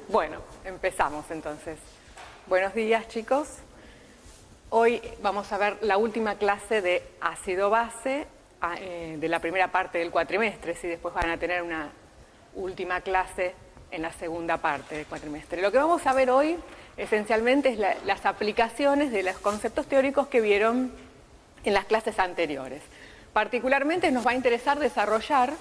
Bueno, empezamos entonces. Buenos días, chicos. Hoy vamos a ver la última clase de ácido-base de la primera parte del cuatrimestre, y después van a tener una última clase en la segunda parte del cuatrimestre. Lo que vamos a ver hoy esencialmente es las aplicaciones de los conceptos teóricos que vieron en las clases anteriores. Particularmente nos va a interesar desarrollar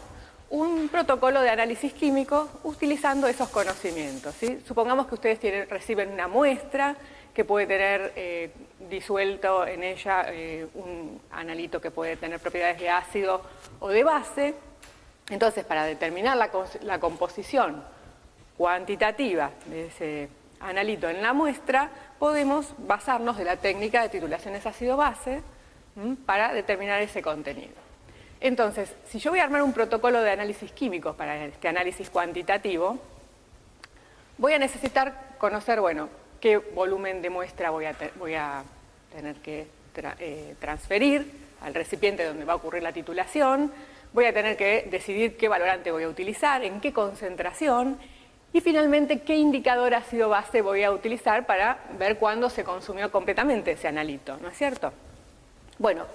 un protocolo de análisis químico utilizando esos conocimientos, ¿sí? Supongamos que ustedes reciben una muestra que puede tener disuelto en ella un analito que puede tener propiedades de ácido o de base. Entonces, para determinar la composición cuantitativa de ese analito en la muestra, podemos basarnos de la técnica de titulaciones ácido-base para determinar ese contenido. Entonces, si yo voy a armar un protocolo de análisis químico para este análisis cuantitativo, voy a necesitar conocer, bueno, qué volumen de muestra voy a tener que transferir al recipiente donde va a ocurrir la titulación, voy a tener que decidir qué valorante voy a utilizar, en qué concentración, y finalmente qué indicador ácido-base voy a utilizar para ver cuándo se consumió completamente ese analito, ¿no es cierto? Bueno,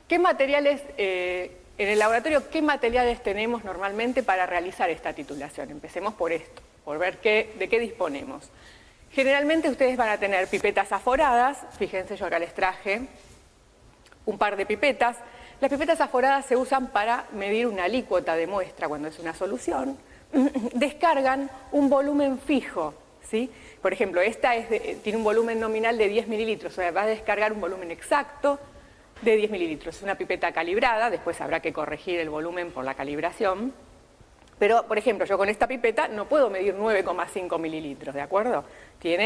¿qué materiales, en el laboratorio, qué materiales tenemos normalmente para realizar esta titulación? Empecemos por esto, por ver de qué disponemos. Generalmente ustedes van a tener pipetas aforadas, fíjense, yo acá les traje un par de pipetas. Las pipetas aforadas se usan para medir una alícuota de muestra cuando es una solución. Descargan un volumen fijo, ¿sí? Por ejemplo, esta tiene un volumen nominal de 10 mililitros, o sea, va a descargar un volumen exacto de 10 mililitros. Es una pipeta calibrada, después habrá que corregir el volumen por la calibración. Pero, por ejemplo, yo con esta pipeta no puedo medir 9,5 mililitros, ¿de acuerdo?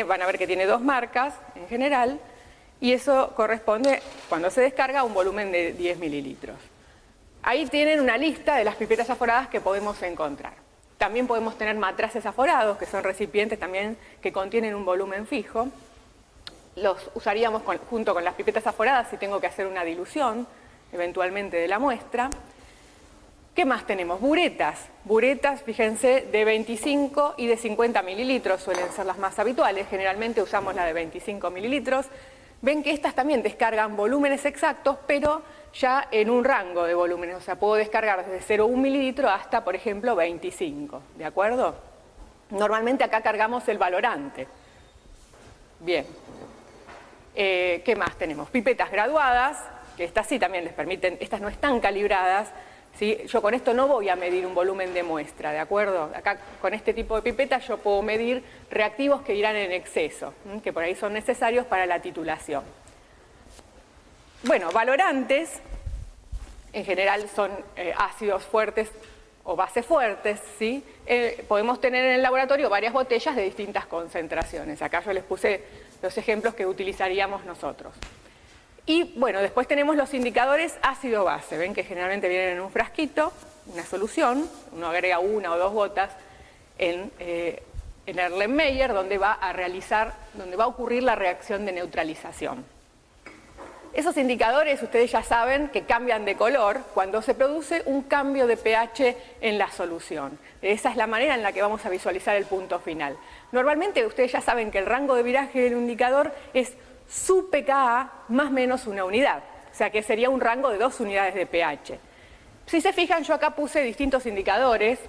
Van a ver que tiene dos marcas en general, y eso corresponde, cuando se descarga, a un volumen de 10 mililitros. Ahí tienen una lista de las pipetas aforadas que podemos encontrar. También podemos tener matraces aforados, que son recipientes también que contienen un volumen fijo. Los usaríamos junto con las pipetas aforadas si tengo que hacer una dilución, eventualmente, de la muestra. ¿Qué más tenemos? Buretas. Buretas, fíjense, de 25 y de 50 mililitros suelen ser las más habituales. Generalmente usamos la de 25 mililitros. Ven que estas también descargan volúmenes exactos, pero ya en un rango de volúmenes. O sea, puedo descargar desde 0,1 mililitro hasta, por ejemplo, 25. ¿De acuerdo? Normalmente acá cargamos el valorante. Bien. ¿Qué más tenemos? Pipetas graduadas, que estas sí también les permiten, estas no están calibradas, ¿sí? Yo con esto no voy a medir un volumen de muestra, ¿de acuerdo? Acá con este tipo de pipetas yo puedo medir reactivos que irán en exceso, que por ahí son necesarios para la titulación. Bueno, valorantes, en general son ácidos fuertes o bases fuertes, ¿sí? Podemos tener en el laboratorio varias botellas de distintas concentraciones. Acá yo les puse los ejemplos que utilizaríamos nosotros. Y bueno, después tenemos los indicadores ácido-base. Ven que generalmente vienen en un frasquito, una solución, uno agrega una o dos gotas en Erlenmeyer, donde va a ocurrir la reacción de neutralización. Esos indicadores, ustedes ya saben que cambian de color cuando se produce un cambio de pH en la solución. Esa es la manera en la que vamos a visualizar el punto final. Normalmente ustedes ya saben que el rango de viraje del indicador es sub pKa más menos una unidad. O sea que sería un rango de 2 unidades de pH. Si se fijan, yo acá puse distintos indicadores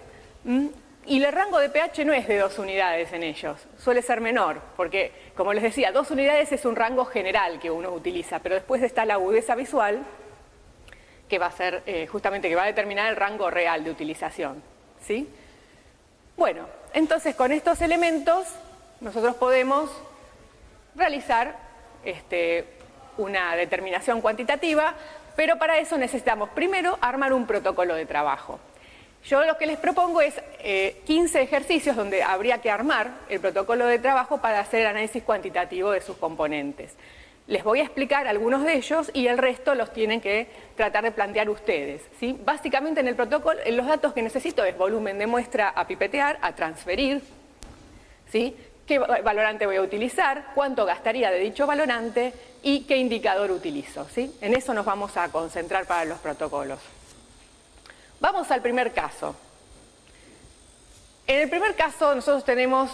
y el rango de pH no es de 2 unidades en ellos, suele ser menor, porque, como les decía, 2 unidades es un rango general que uno utiliza, pero después está la agudeza visual, que va a ser justamente que va a determinar el rango real de utilización, ¿sí? Bueno, entonces con estos elementos nosotros podemos realizar una determinación cuantitativa, pero para eso necesitamos primero armar un protocolo de trabajo. Yo lo que les propongo es 15 ejercicios donde habría que armar el protocolo de trabajo para hacer el análisis cuantitativo de sus componentes. Les voy a explicar algunos de ellos y el resto los tienen que tratar de plantear ustedes, ¿sí? Básicamente en el protocolo, los datos que necesito es volumen de muestra a pipetear, a transferir, ¿sí? Qué valorante voy a utilizar, cuánto gastaría de dicho valorante y qué indicador utilizo, ¿sí? En eso nos vamos a concentrar para los protocolos. Vamos al primer caso. En el primer caso nosotros tenemos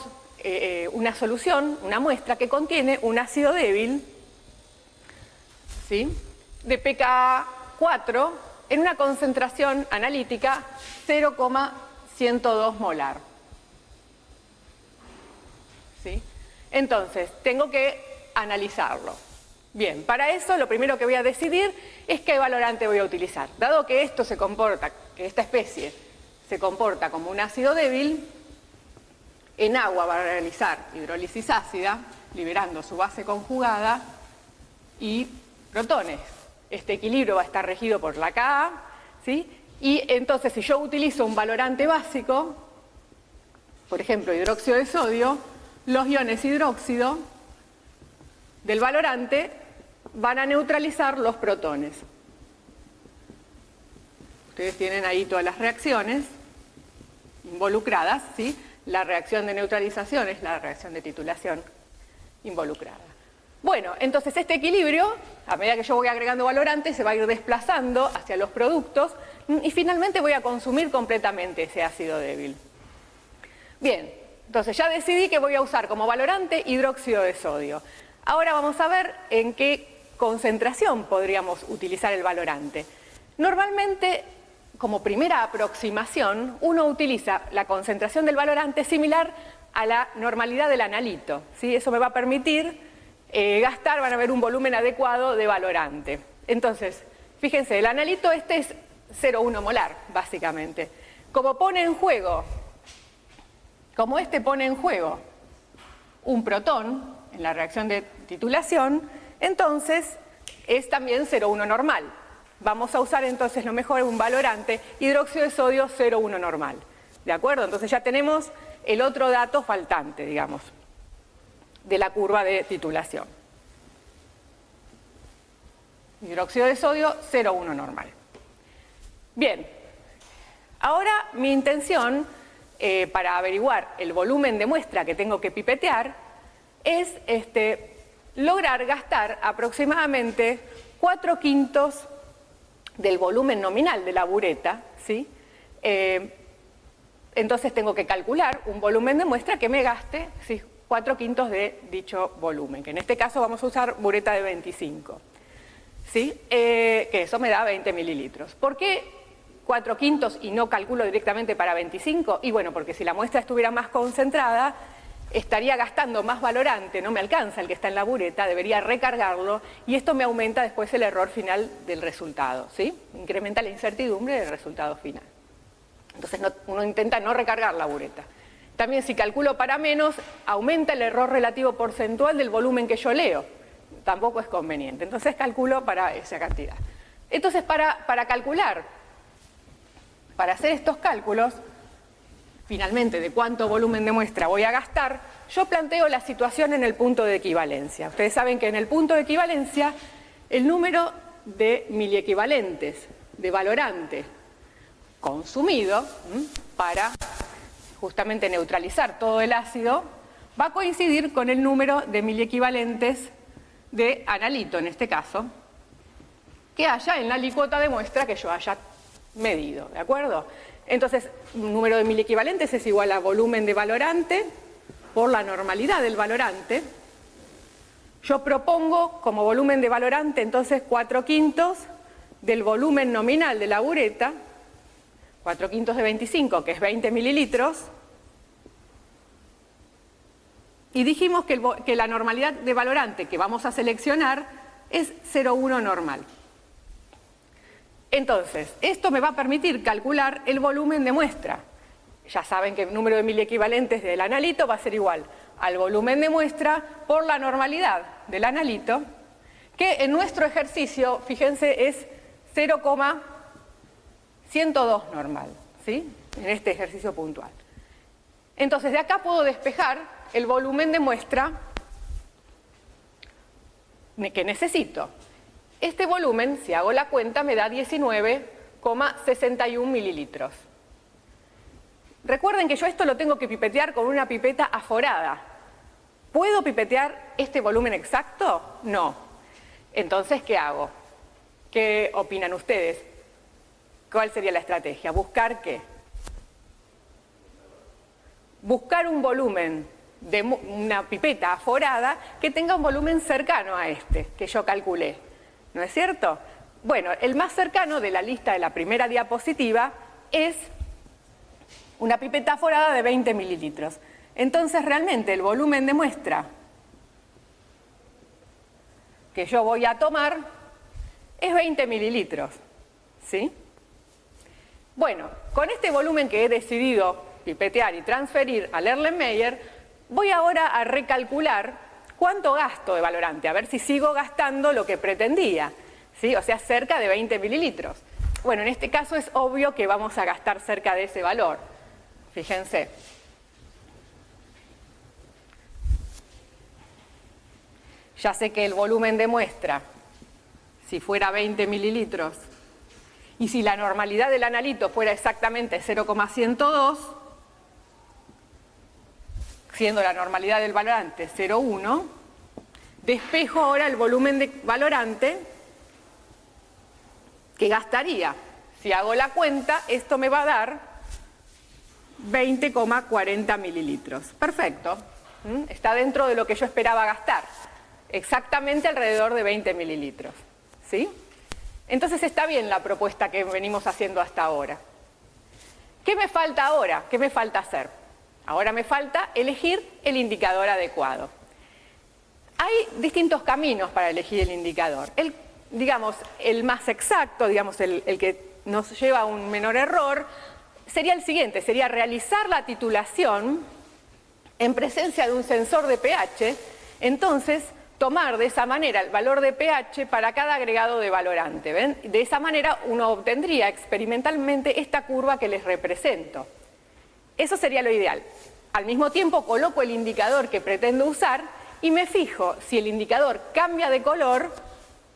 una solución, una muestra que contiene un ácido débil, ¿sí?, de pKa 4 en una concentración analítica 0,102 molar. ¿Sí? Entonces, tengo que analizarlo. Bien, para eso lo primero que voy a decidir es qué valorante voy a utilizar. Dado que esto se comporta, que esta especie se comporta como un ácido débil, en agua va a realizar hidrólisis ácida, liberando su base conjugada y protones. Este equilibrio va a estar regido por la Ka, ¿sí? Y entonces si yo utilizo un valorante básico, por ejemplo hidróxido de sodio, los iones hidróxido del valorante van a neutralizar los protones. Ustedes tienen ahí todas las reacciones involucradas, ¿sí? La reacción de neutralización es la reacción de titulación involucrada. Bueno, entonces este equilibrio, a medida que yo voy agregando valorantes, se va a ir desplazando hacia los productos y finalmente voy a consumir completamente ese ácido débil. Bien, entonces ya decidí que voy a usar como valorante hidróxido de sodio. Ahora vamos a ver en qué concentración podríamos utilizar el valorante. Normalmente, como primera aproximación, uno utiliza la concentración del valorante similar a la normalidad del analito, ¿sí? Eso me va a permitir gastar, van a ver un volumen adecuado de valorante. Entonces, fíjense, el analito este es 0,1 molar, básicamente. Como este pone en juego un protón en la reacción de titulación, entonces es también 0,1 normal. Vamos a usar entonces lo mejor un valorante hidróxido de sodio 0,1 normal. ¿De acuerdo? Entonces ya tenemos el otro dato faltante, digamos, de la curva de titulación. Hidróxido de sodio 0,1 normal. Bien, ahora mi intención para averiguar el volumen de muestra que tengo que pipetear es lograr gastar aproximadamente 4/5 del volumen nominal de la bureta, ¿sí? Entonces tengo que calcular un volumen de muestra que me gaste, ¿sí?, 4/5 de dicho volumen, que en este caso vamos a usar bureta de 25, ¿sí? Que eso me da 20 mililitros. ¿Por qué 4/5 y no calculo directamente para 25? Y bueno, porque si la muestra estuviera más concentrada, estaría gastando más valorante, no me alcanza el que está en la bureta, debería recargarlo y esto me aumenta después el error final del resultado, ¿sí? Incrementa la incertidumbre del resultado final. Entonces uno intenta no recargar la bureta. También si calculo para menos, aumenta el error relativo porcentual del volumen que yo leo. Tampoco es conveniente. Entonces calculo para esa cantidad. Entonces para calcular, para hacer estos cálculos, finalmente de cuánto volumen de muestra voy a gastar, yo planteo la situación en el punto de equivalencia. Ustedes saben que en el punto de equivalencia el número de miliequivalentes de valorante consumido para justamente neutralizar todo el ácido va a coincidir con el número de miliequivalentes de analito, en este caso, que haya en la alícuota de muestra que yo haya medido, ¿de acuerdo? Entonces, un número de miliequivalentes es igual a volumen de valorante por la normalidad del valorante. Yo propongo como volumen de valorante entonces 4/5 del volumen nominal de la bureta, 4/5 de 25, que es 20 mililitros, y dijimos que la normalidad de valorante que vamos a seleccionar es 0,1 normal. Entonces, esto me va a permitir calcular el volumen de muestra. Ya saben que el número de miliequivalentes del analito va a ser igual al volumen de muestra por la normalidad del analito, que en nuestro ejercicio, fíjense, es 0,102 normal, ¿sí? En este ejercicio puntual. Entonces, de acá puedo despejar el volumen de muestra que necesito. Este volumen, si hago la cuenta, me da 19,61 mililitros. Recuerden que yo esto lo tengo que pipetear con una pipeta aforada. ¿Puedo pipetear este volumen exacto? No. Entonces, ¿qué hago? ¿Qué opinan ustedes? ¿Cuál sería la estrategia? ¿Buscar qué? Buscar un volumen de una pipeta aforada que tenga un volumen cercano a este, que yo calculé. ¿No es cierto? Bueno, el más cercano de la lista de la primera diapositiva es una pipeta aforada de 20 mililitros. Entonces, realmente, el volumen de muestra que yo voy a tomar es 20 mililitros. ¿Sí? Bueno, con este volumen que he decidido pipetear y transferir al Erlenmeyer, voy ahora a recalcular cuánto gasto de valorante, a ver si sigo gastando lo que pretendía, ¿sí? O sea, cerca de 20 mililitros. Bueno, en este caso es obvio que vamos a gastar cerca de ese valor. Fíjense. Ya sé que el volumen de muestra, si fuera 20 mililitros, y si la normalidad del analito fuera exactamente 0,102, siendo la normalidad del valorante 0,1, despejo ahora el volumen de valorante que gastaría. Si hago la cuenta, esto me va a dar 20,40 mililitros. Perfecto. Está dentro de lo que yo esperaba gastar. Exactamente alrededor de 20 mililitros. ¿Sí? Entonces está bien la propuesta que venimos haciendo hasta ahora. ¿Qué me falta ahora? ¿Qué me falta hacer? Ahora me falta elegir el indicador adecuado. Hay distintos caminos para elegir el indicador. El más exacto, el que nos lleva a un menor error, sería el siguiente, sería realizar la titulación en presencia de un sensor de pH, entonces tomar de esa manera el valor de pH para cada agregado de valorante. ¿Ven? De esa manera uno obtendría experimentalmente esta curva que les represento. Eso sería lo ideal. Al mismo tiempo coloco el indicador que pretendo usar y me fijo si el indicador cambia de color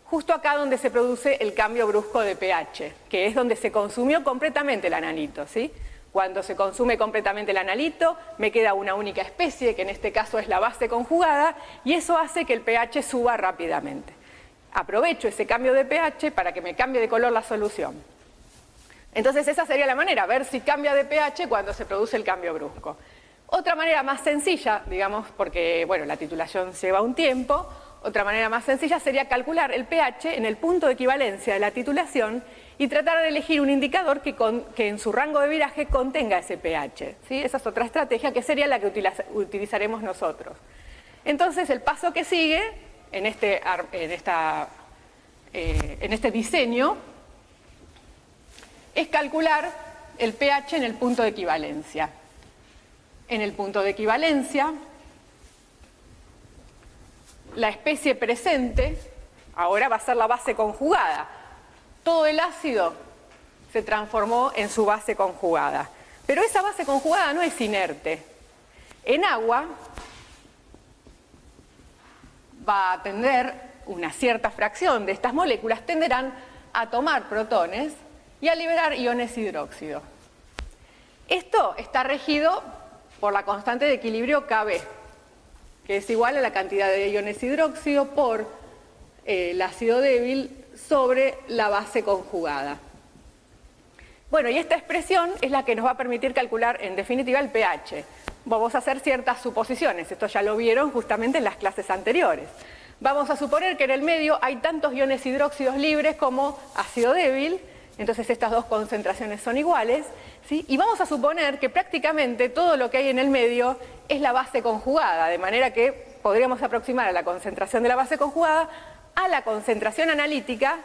justo acá donde se produce el cambio brusco de pH, que es donde se consumió completamente el analito, ¿sí? Cuando se consume completamente el analito, me queda una única especie, que en este caso es la base conjugada, y eso hace que el pH suba rápidamente. Aprovecho ese cambio de pH para que me cambie de color la solución. Entonces esa sería la manera, ver si cambia de pH cuando se produce el cambio brusco. Otra manera más sencilla, porque bueno, la titulación lleva un tiempo, otra manera más sencilla sería calcular el pH en el punto de equivalencia de la titulación y tratar de elegir un indicador que en su rango de viraje contenga ese pH. ¿Sí? Esa es otra estrategia que sería la que utilizaremos nosotros. Entonces el paso que sigue en este diseño es calcular el pH en el punto de equivalencia. En el punto de equivalencia, la especie presente ahora va a ser la base conjugada. Todo el ácido se transformó en su base conjugada. Pero esa base conjugada no es inerte. En agua va a tender, una cierta fracción de estas moléculas tenderán a tomar protones y a liberar iones hidróxido. Esto está regido por la constante de equilibrio Kb, que es igual a la cantidad de iones hidróxido por el ácido débil sobre la base conjugada. Bueno, y esta expresión es la que nos va a permitir calcular en definitiva el pH. Vamos a hacer ciertas suposiciones, esto ya lo vieron justamente en las clases anteriores. Vamos a suponer que en el medio hay tantos iones hidróxidos libres como ácido débil, entonces estas dos concentraciones son iguales, ¿sí? Y vamos a suponer que prácticamente todo lo que hay en el medio es la base conjugada, de manera que podríamos aproximar a la concentración de la base conjugada a la concentración analítica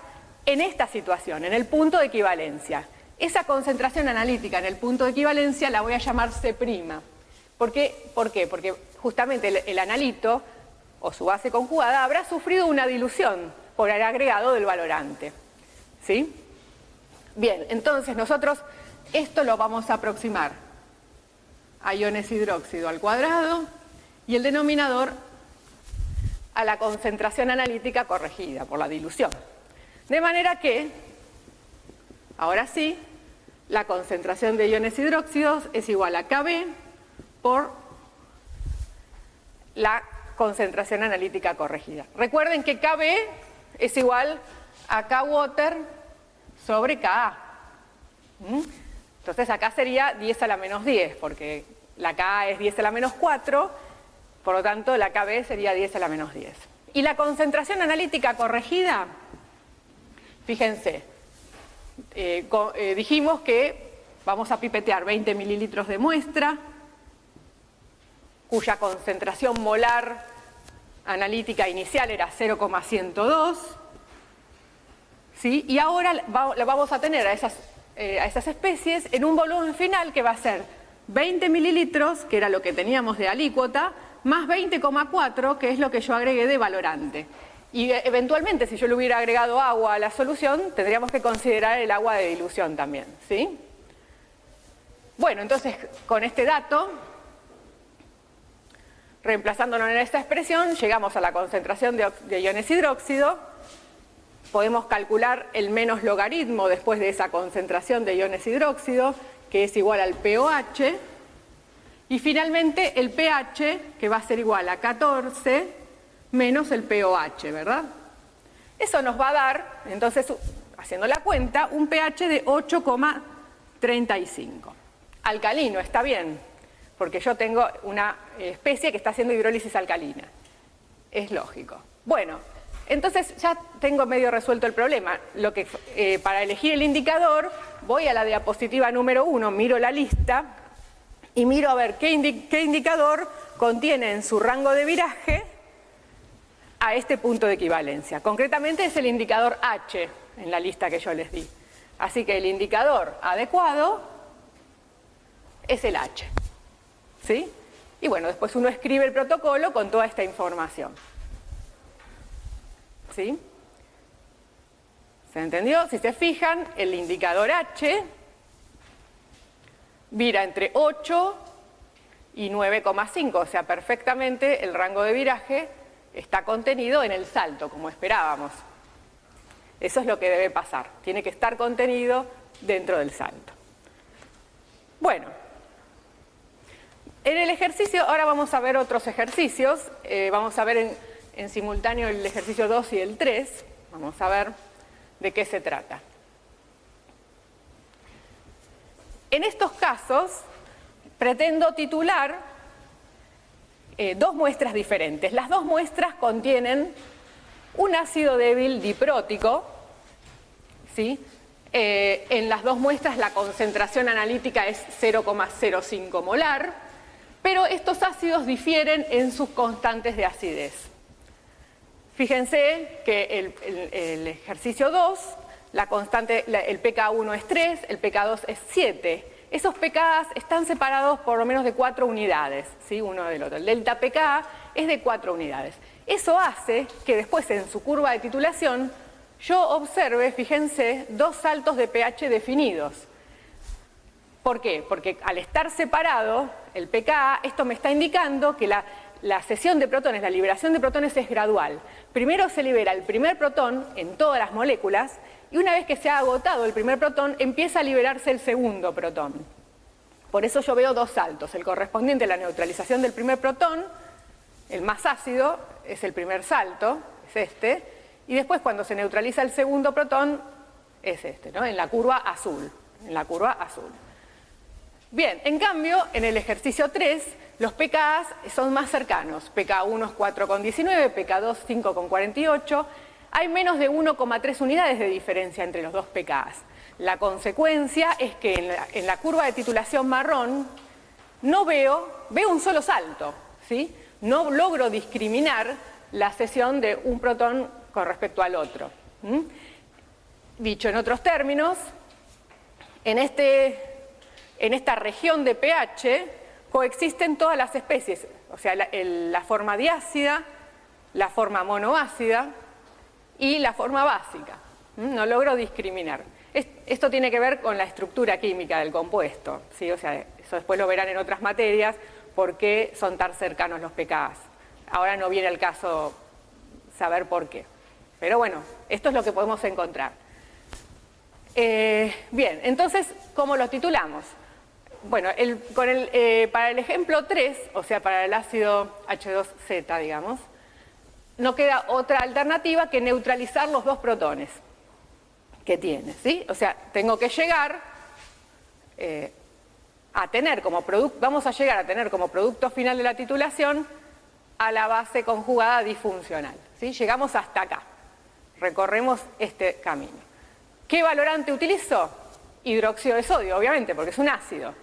en esta situación, en el punto de equivalencia. Esa concentración analítica en el punto de equivalencia la voy a llamar C'. ¿Por qué? Porque justamente el analito o su base conjugada habrá sufrido una dilución por el agregado del valorante. ¿Sí? Bien, entonces nosotros esto lo vamos a aproximar a iones hidróxido al cuadrado y el denominador a la concentración analítica corregida por la dilución. De manera que, ahora sí, la concentración de iones hidróxidos es igual a Kb por la concentración analítica corregida. Recuerden que Kb es igual a Kwater sobre Ka. Entonces acá sería 10 a la menos 10, porque la Ka es 10 a la menos 4 Por lo tanto, la KB sería 10 a la menos 10. Y la concentración analítica corregida, fíjense, dijimos que vamos a pipetear 20 mililitros de muestra, cuya concentración molar analítica inicial era 0,102, ¿sí? Y ahora la vamos a tener a esas especies en un volumen final que va a ser 20 mililitros, que era lo que teníamos de alícuota, más 20,4, que es lo que yo agregué de valorante. Y eventualmente, si yo le hubiera agregado agua a la solución, tendríamos que considerar el agua de dilución también, ¿sí? Bueno, entonces, con este dato, reemplazándolo en esta expresión, llegamos a la concentración de iones hidróxido. Podemos calcular el menos logaritmo después de esa concentración de iones hidróxido, que es igual al pOH. Y finalmente el pH, que va a ser igual a 14 menos el pOH, ¿verdad? Eso nos va a dar, entonces, haciendo la cuenta, un pH de 8,35. Alcalino, está bien, porque yo tengo una especie que está haciendo hidrólisis alcalina. Es lógico. Bueno, entonces ya tengo medio resuelto el problema. Para elegir el indicador, voy a la diapositiva número 1, miro la lista y miro a ver qué indicador contiene en su rango de viraje a este punto de equivalencia. Concretamente es el indicador H en la lista que yo les di. Así que el indicador adecuado es el H. ¿Sí? Y bueno, después uno escribe el protocolo con toda esta información. ¿Sí? ¿Se entendió? Si se fijan, el indicador H vira entre 8 y 9,5, o sea, perfectamente el rango de viraje está contenido en el salto, como esperábamos. Eso es lo que debe pasar, tiene que estar contenido dentro del salto. Bueno, en el ejercicio, ahora vamos a ver otros ejercicios, vamos a ver en simultáneo el ejercicio 2 y el 3, vamos a ver de qué se trata. En estos casos, pretendo titular dos muestras diferentes. Las dos muestras contienen un ácido débil diprótico, ¿sí? En las dos muestras la concentración analítica es 0,05 molar, pero estos ácidos difieren en sus constantes de acidez. Fíjense que el ejercicio 2, la constante, el pK1 es 3, el pK2 es 7. Esos pKa están separados por lo menos de 4 unidades, ¿sí? Uno del otro. El delta pKa es de 4 unidades. Eso hace que después en su curva de titulación yo observe, fíjense, dos saltos de pH definidos. ¿Por qué? Porque al estar separado el pKa, esto me está indicando que la cesión de protones, la liberación de protones es gradual. Primero se libera el primer protón en todas las moléculas y una vez que se ha agotado el primer protón empieza a liberarse el segundo protón. Por eso yo veo dos saltos, el correspondiente a la neutralización del primer protón, el más ácido es el primer salto, es este, y después cuando se neutraliza el segundo protón es este, ¿no? En la curva azul, Bien, en cambio, en el ejercicio 3, los pKa son más cercanos. pK1 es 4,19, pK2 5,48. Hay menos de 1,3 unidades de diferencia entre los dos pKa. La consecuencia es que en la curva de titulación marrón no veo un solo salto, ¿sí? No logro discriminar la cesión de un protón con respecto al otro. Dicho en otros términos, en esta región de pH coexisten todas las especies, o sea, la forma diácida, la forma monoácida y la forma básica. No logro discriminar. Esto tiene que ver con la estructura química del compuesto, ¿sí? O sea, eso después lo verán en otras materias, por qué son tan cercanos los pKa. Ahora no viene al caso saber por qué. Pero bueno, esto es lo que podemos encontrar. Bien, entonces, ¿cómo lo titulamos? Bueno, para el ejemplo 3, o sea, para el ácido H2Z, digamos, no queda otra alternativa que neutralizar los dos protones que tiene, ¿sí? O sea, tengo que llegar a tener como producto, vamos a llegar a tener como producto final de la titulación a la base conjugada disfuncional. ¿Sí? Llegamos hasta acá. Recorremos este camino. ¿Qué valorante utilizo? Hidróxido de sodio, obviamente, porque es un ácido.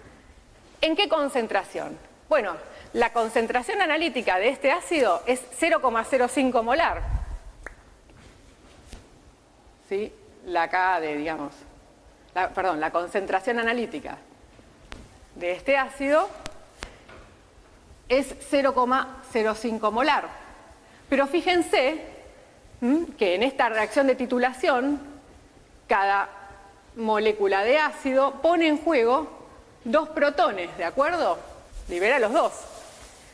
¿En qué concentración? Bueno, la concentración analítica de este ácido es 0,05 molar. ¿Sí? La KD, digamos. La concentración analítica de este ácido es 0,05 molar. Pero fíjense que en esta reacción de titulación, cada molécula de ácido pone en juego 2 protones, ¿de acuerdo? Libera los 2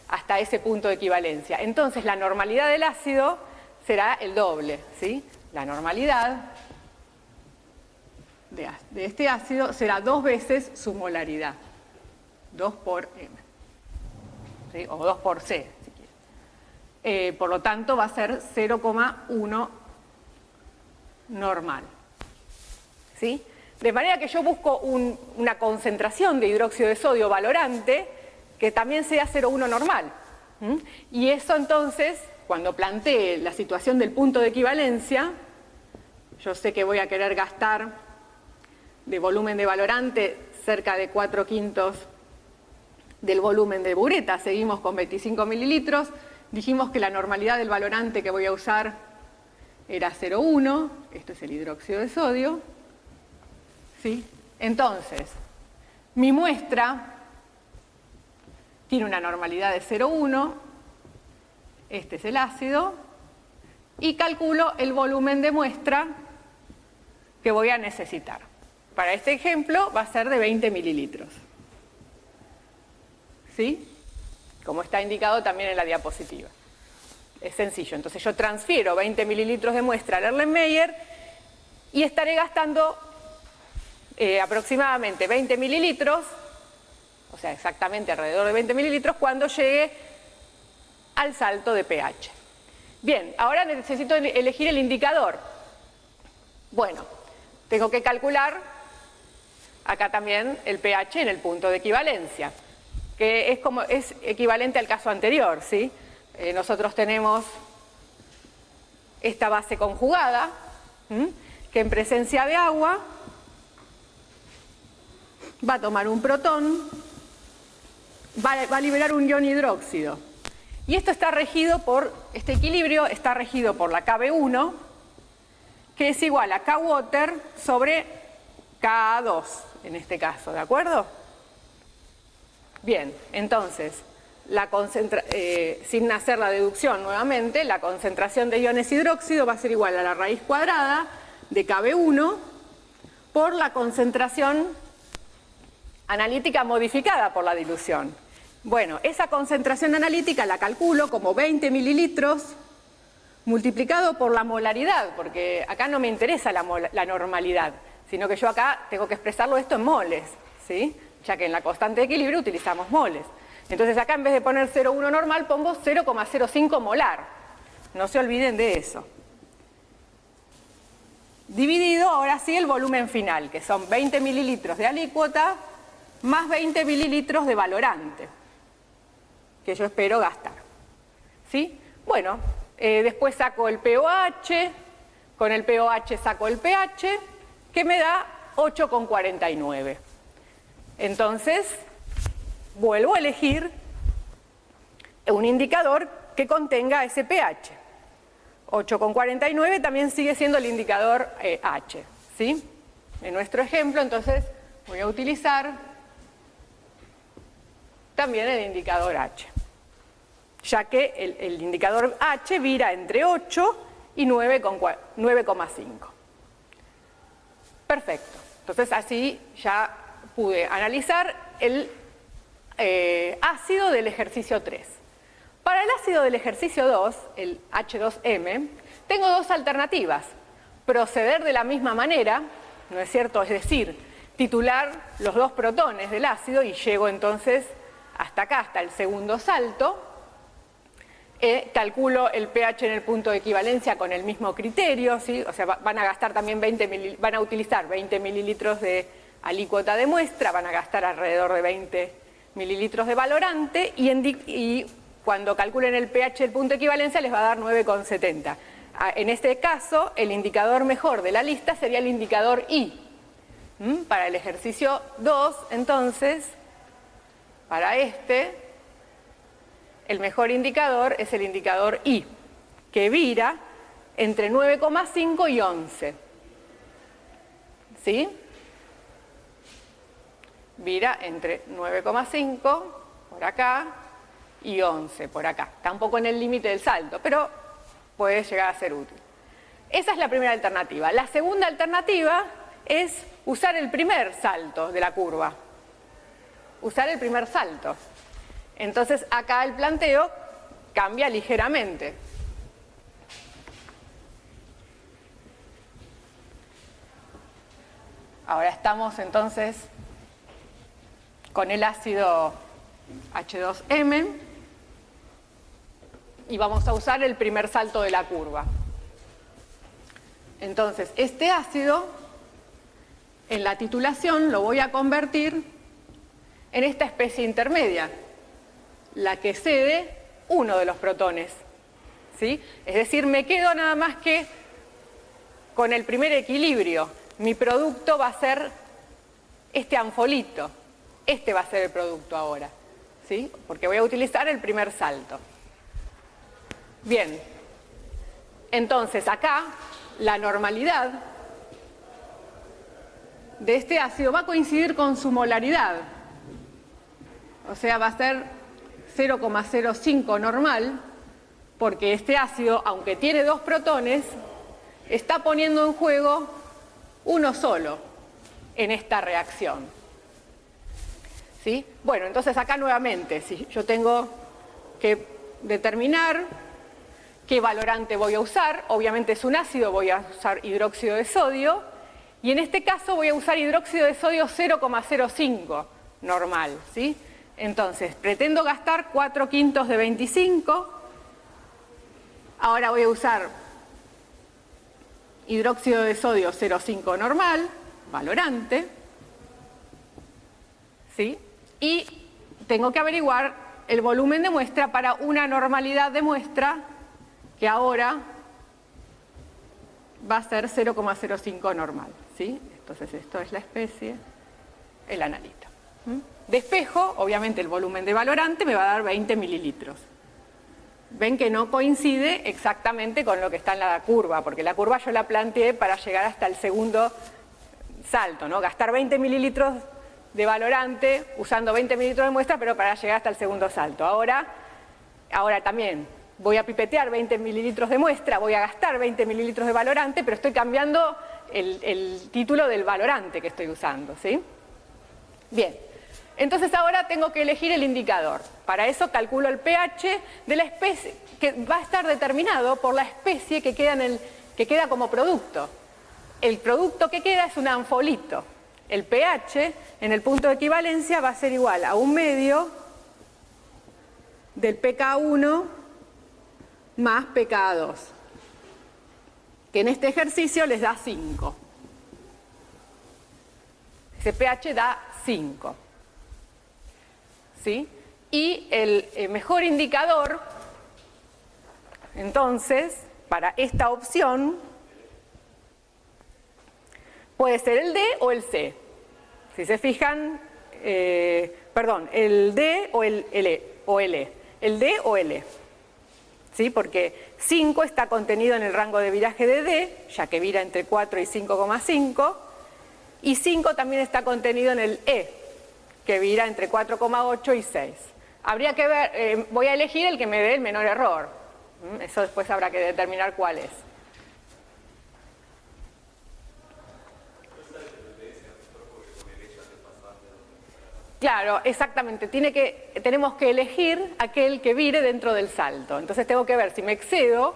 hasta ese punto de equivalencia. Entonces la normalidad del ácido será el doble, ¿sí? La normalidad de este ácido será 2 veces su molaridad. 2 por M. ¿Sí? O 2 por C, si quieren. Por lo tanto va a ser 0,1 normal. ¿Sí? De manera que yo busco una concentración de hidróxido de sodio valorante que también sea 0,1 normal. Y eso entonces, cuando plantee la situación del punto de equivalencia, yo sé que voy a querer gastar de volumen de valorante cerca de 4/5 del volumen de bureta. Seguimos con 25 mililitros. Dijimos que la normalidad del valorante que voy a usar era 0,1. Esto es el hidróxido de sodio. ¿Sí? Entonces, mi muestra tiene una normalidad de 0,1. Este es el ácido. Y calculo el volumen de muestra que voy a necesitar. Para este ejemplo va a ser de 20 mililitros. ¿Sí? Como está indicado también en la diapositiva. Es sencillo. Entonces yo transfiero 20 mililitros de muestra al Erlenmeyer y estaré gastando aproximadamente 20 mililitros, o sea, exactamente alrededor de 20 mililitros, cuando llegue al salto de pH. Bien, ahora necesito elegir el indicador. Bueno, tengo que calcular acá también el pH en el punto de equivalencia, que es equivalente al caso anterior, ¿sí? Nosotros tenemos esta base conjugada, que en presencia de agua va a tomar un protón, va a liberar un ion hidróxido. Y esto está regido por, este equilibrio está regido por la Kb1, que es igual a K-water sobre Ka2, en este caso, ¿de acuerdo? Bien, entonces, sin hacer la deducción nuevamente, la concentración de iones hidróxido va a ser igual a la raíz cuadrada de Kb1 por la concentración analítica modificada por la dilución. Bueno, esa concentración analítica la calculo como 20 mililitros multiplicado por la molaridad, porque acá no me interesa la normalidad, sino que yo acá tengo que expresarlo esto en moles, ¿sí? Ya que en la constante de equilibrio utilizamos moles. Entonces acá en vez de poner 0,1 normal pongo 0,05 molar. No se olviden de eso. Dividido ahora sí el volumen final, que son 20 mililitros de alícuota más 20 mililitros de valorante, que yo espero gastar. ¿Sí? Bueno, después saco el pOH, con el pOH saco el pH, que me da 8,49. Entonces, vuelvo a elegir un indicador que contenga ese pH. 8,49 también sigue siendo el indicador H, ¿sí? En nuestro ejemplo, entonces, voy a utilizar también el indicador H, ya que el indicador H vira entre 8 y 9,5. Perfecto. Entonces, así ya pude analizar el ácido del ejercicio 3. Para el ácido del ejercicio 2, el H2M, tengo 2 alternativas. Proceder de la misma manera, ¿no es cierto? Es decir, titular los 2 protones del ácido y llego entonces hasta acá, hasta el segundo salto. Calculo el pH en el punto de equivalencia con el mismo criterio, ¿sí? O sea, van a gastar también van a utilizar 20 mililitros de alícuota de muestra, van a gastar alrededor de 20 mililitros de valorante y cuando calculen el pH del punto de equivalencia les va a dar 9,70. En este caso, el indicador mejor de la lista sería el indicador I. Para el ejercicio 2, entonces, para el mejor indicador es el indicador I, que vira entre 9,5 y 11. ¿Sí? Vira entre 9,5 por acá y 11 por acá. Está un poco en el límite del salto, pero puede llegar a ser útil. Esa es la primera alternativa. La segunda alternativa es usar el primer salto de la curva. Usar el primer salto. Entonces acá el planteo cambia ligeramente. Ahora estamos entonces con el ácido H2M y vamos a usar el primer salto de la curva. Entonces, este ácido en la titulación lo voy a convertir en esta especie intermedia, la que cede uno de los protones, ¿sí? Es decir, me quedo nada más que con el primer equilibrio. Mi producto va a ser este anfolito. Este va a ser el producto ahora, ¿sí? Porque voy a utilizar el primer salto. Bien, entonces acá la normalidad de este ácido va a coincidir con su molaridad. O sea, va a ser 0,05 normal, porque este ácido, aunque tiene dos protones, está poniendo en juego uno solo en esta reacción. ¿Sí? Bueno, entonces acá nuevamente, si yo tengo que determinar qué valorante voy a usar, obviamente es un ácido, voy a usar hidróxido de sodio, y en este caso voy a usar hidróxido de sodio 0,05 normal, ¿sí? Entonces, pretendo gastar 4/5 de 25, ahora voy a usar hidróxido de sodio 0,5 normal, valorante, ¿sí? Y tengo que averiguar el volumen de muestra para una normalidad de muestra que ahora va a ser 0,05 normal, ¿sí? Entonces esto es la especie, el analito. Despejo, obviamente el volumen de valorante me va a dar 20 mililitros. Ven que no coincide exactamente con lo que está en la curva, porque la curva yo la planteé para llegar hasta el segundo salto, ¿no? Gastar 20 mililitros de valorante usando 20 mililitros de muestra, pero para llegar hasta el segundo salto. Ahora también voy a pipetear 20 mililitros de muestra, voy a gastar 20 mililitros de valorante, pero estoy cambiando el título del valorante que estoy usando, ¿sí? Bien. Entonces ahora tengo que elegir el indicador. Para eso calculo el pH de la especie, que va a estar determinado por la especie que queda como producto. El producto que queda es un anfolito. El pH en el punto de equivalencia va a ser igual a 1/2 del pK1 más pK2, que en este ejercicio les da 5. Ese pH da 5. ¿Sí? Y el mejor indicador, entonces, para esta opción, puede ser el D o el C. Si se fijan, el D o el L. El D o L. ¿Sí? Porque 5 está contenido en el rango de viraje de D, ya que vira entre 4 y 5,5. Y 5 también está contenido en el E, que vira entre 4,8 y 6. Habría que ver, voy a elegir el que me dé el menor error. Eso después habrá que determinar cuál es. Claro, exactamente. Tenemos que elegir aquel que vire dentro del salto. Entonces tengo que ver si me excedo.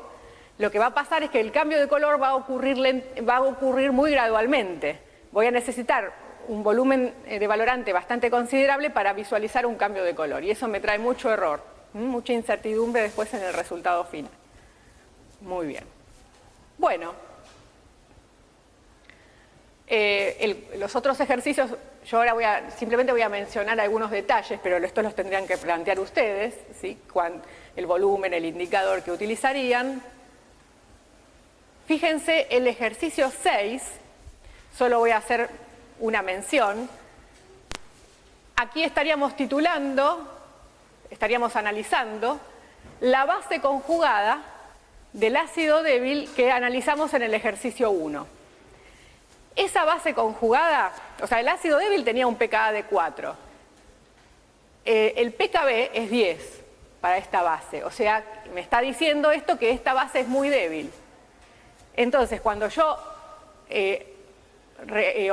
Lo que va a pasar es que el cambio de color va a ocurrir muy gradualmente. Voy a necesitar un volumen de valorante bastante considerable para visualizar un cambio de color. Y eso me trae mucho error, mucha incertidumbre después en el resultado final. Muy bien. Bueno, los otros ejercicios yo ahora simplemente voy a mencionar algunos detalles, pero estos los tendrían que plantear ustedes, ¿sí? El volumen, el indicador que utilizarían. Fíjense, el ejercicio 6, solo voy a hacer una mención. Aquí estaríamos analizando la base conjugada del ácido débil que analizamos en el ejercicio 1. Esa base conjugada, o sea, el ácido débil tenía un pKa de 4. El pKb es 10 para esta base, o sea, me está diciendo esto que esta base es muy débil. Entonces, cuando yo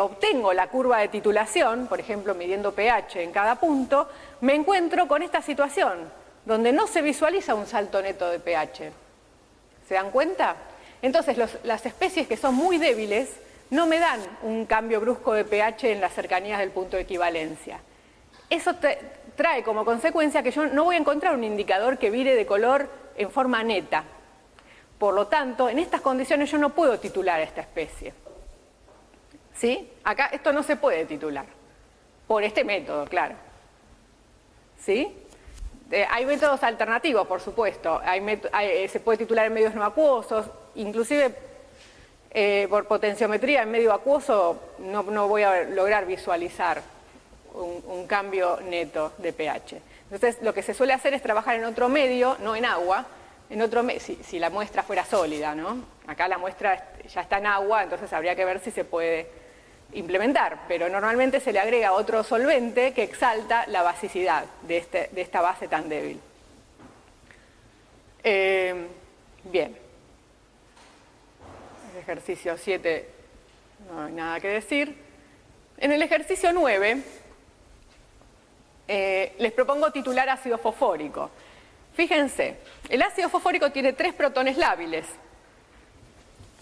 obtengo la curva de titulación, por ejemplo, midiendo pH en cada punto, me encuentro con esta situación, donde no se visualiza un salto neto de pH. ¿Se dan cuenta? Entonces, las especies que son muy débiles no me dan un cambio brusco de pH en las cercanías del punto de equivalencia. Eso trae como consecuencia que yo no voy a encontrar un indicador que vire de color en forma neta. Por lo tanto, en estas condiciones yo no puedo titular a esta especie. ¿Sí? Acá esto no se puede titular, por este método, claro. ¿Sí? Hay métodos alternativos, por supuesto. Se puede titular en medios no acuosos, inclusive por potenciometría en medio acuoso no voy a lograr visualizar un cambio neto de pH. Entonces, lo que se suele hacer es trabajar en otro medio, no en agua, si la muestra fuera sólida, ¿no? Acá la muestra ya está en agua, entonces habría que ver si se puede implementar, pero normalmente se le agrega otro solvente que exalta la basicidad de esta base tan débil. Bien. El ejercicio 7 no hay nada que decir. En el ejercicio 9 les propongo titular ácido fosfórico. Fíjense, el ácido fosfórico tiene 3 protones lábiles.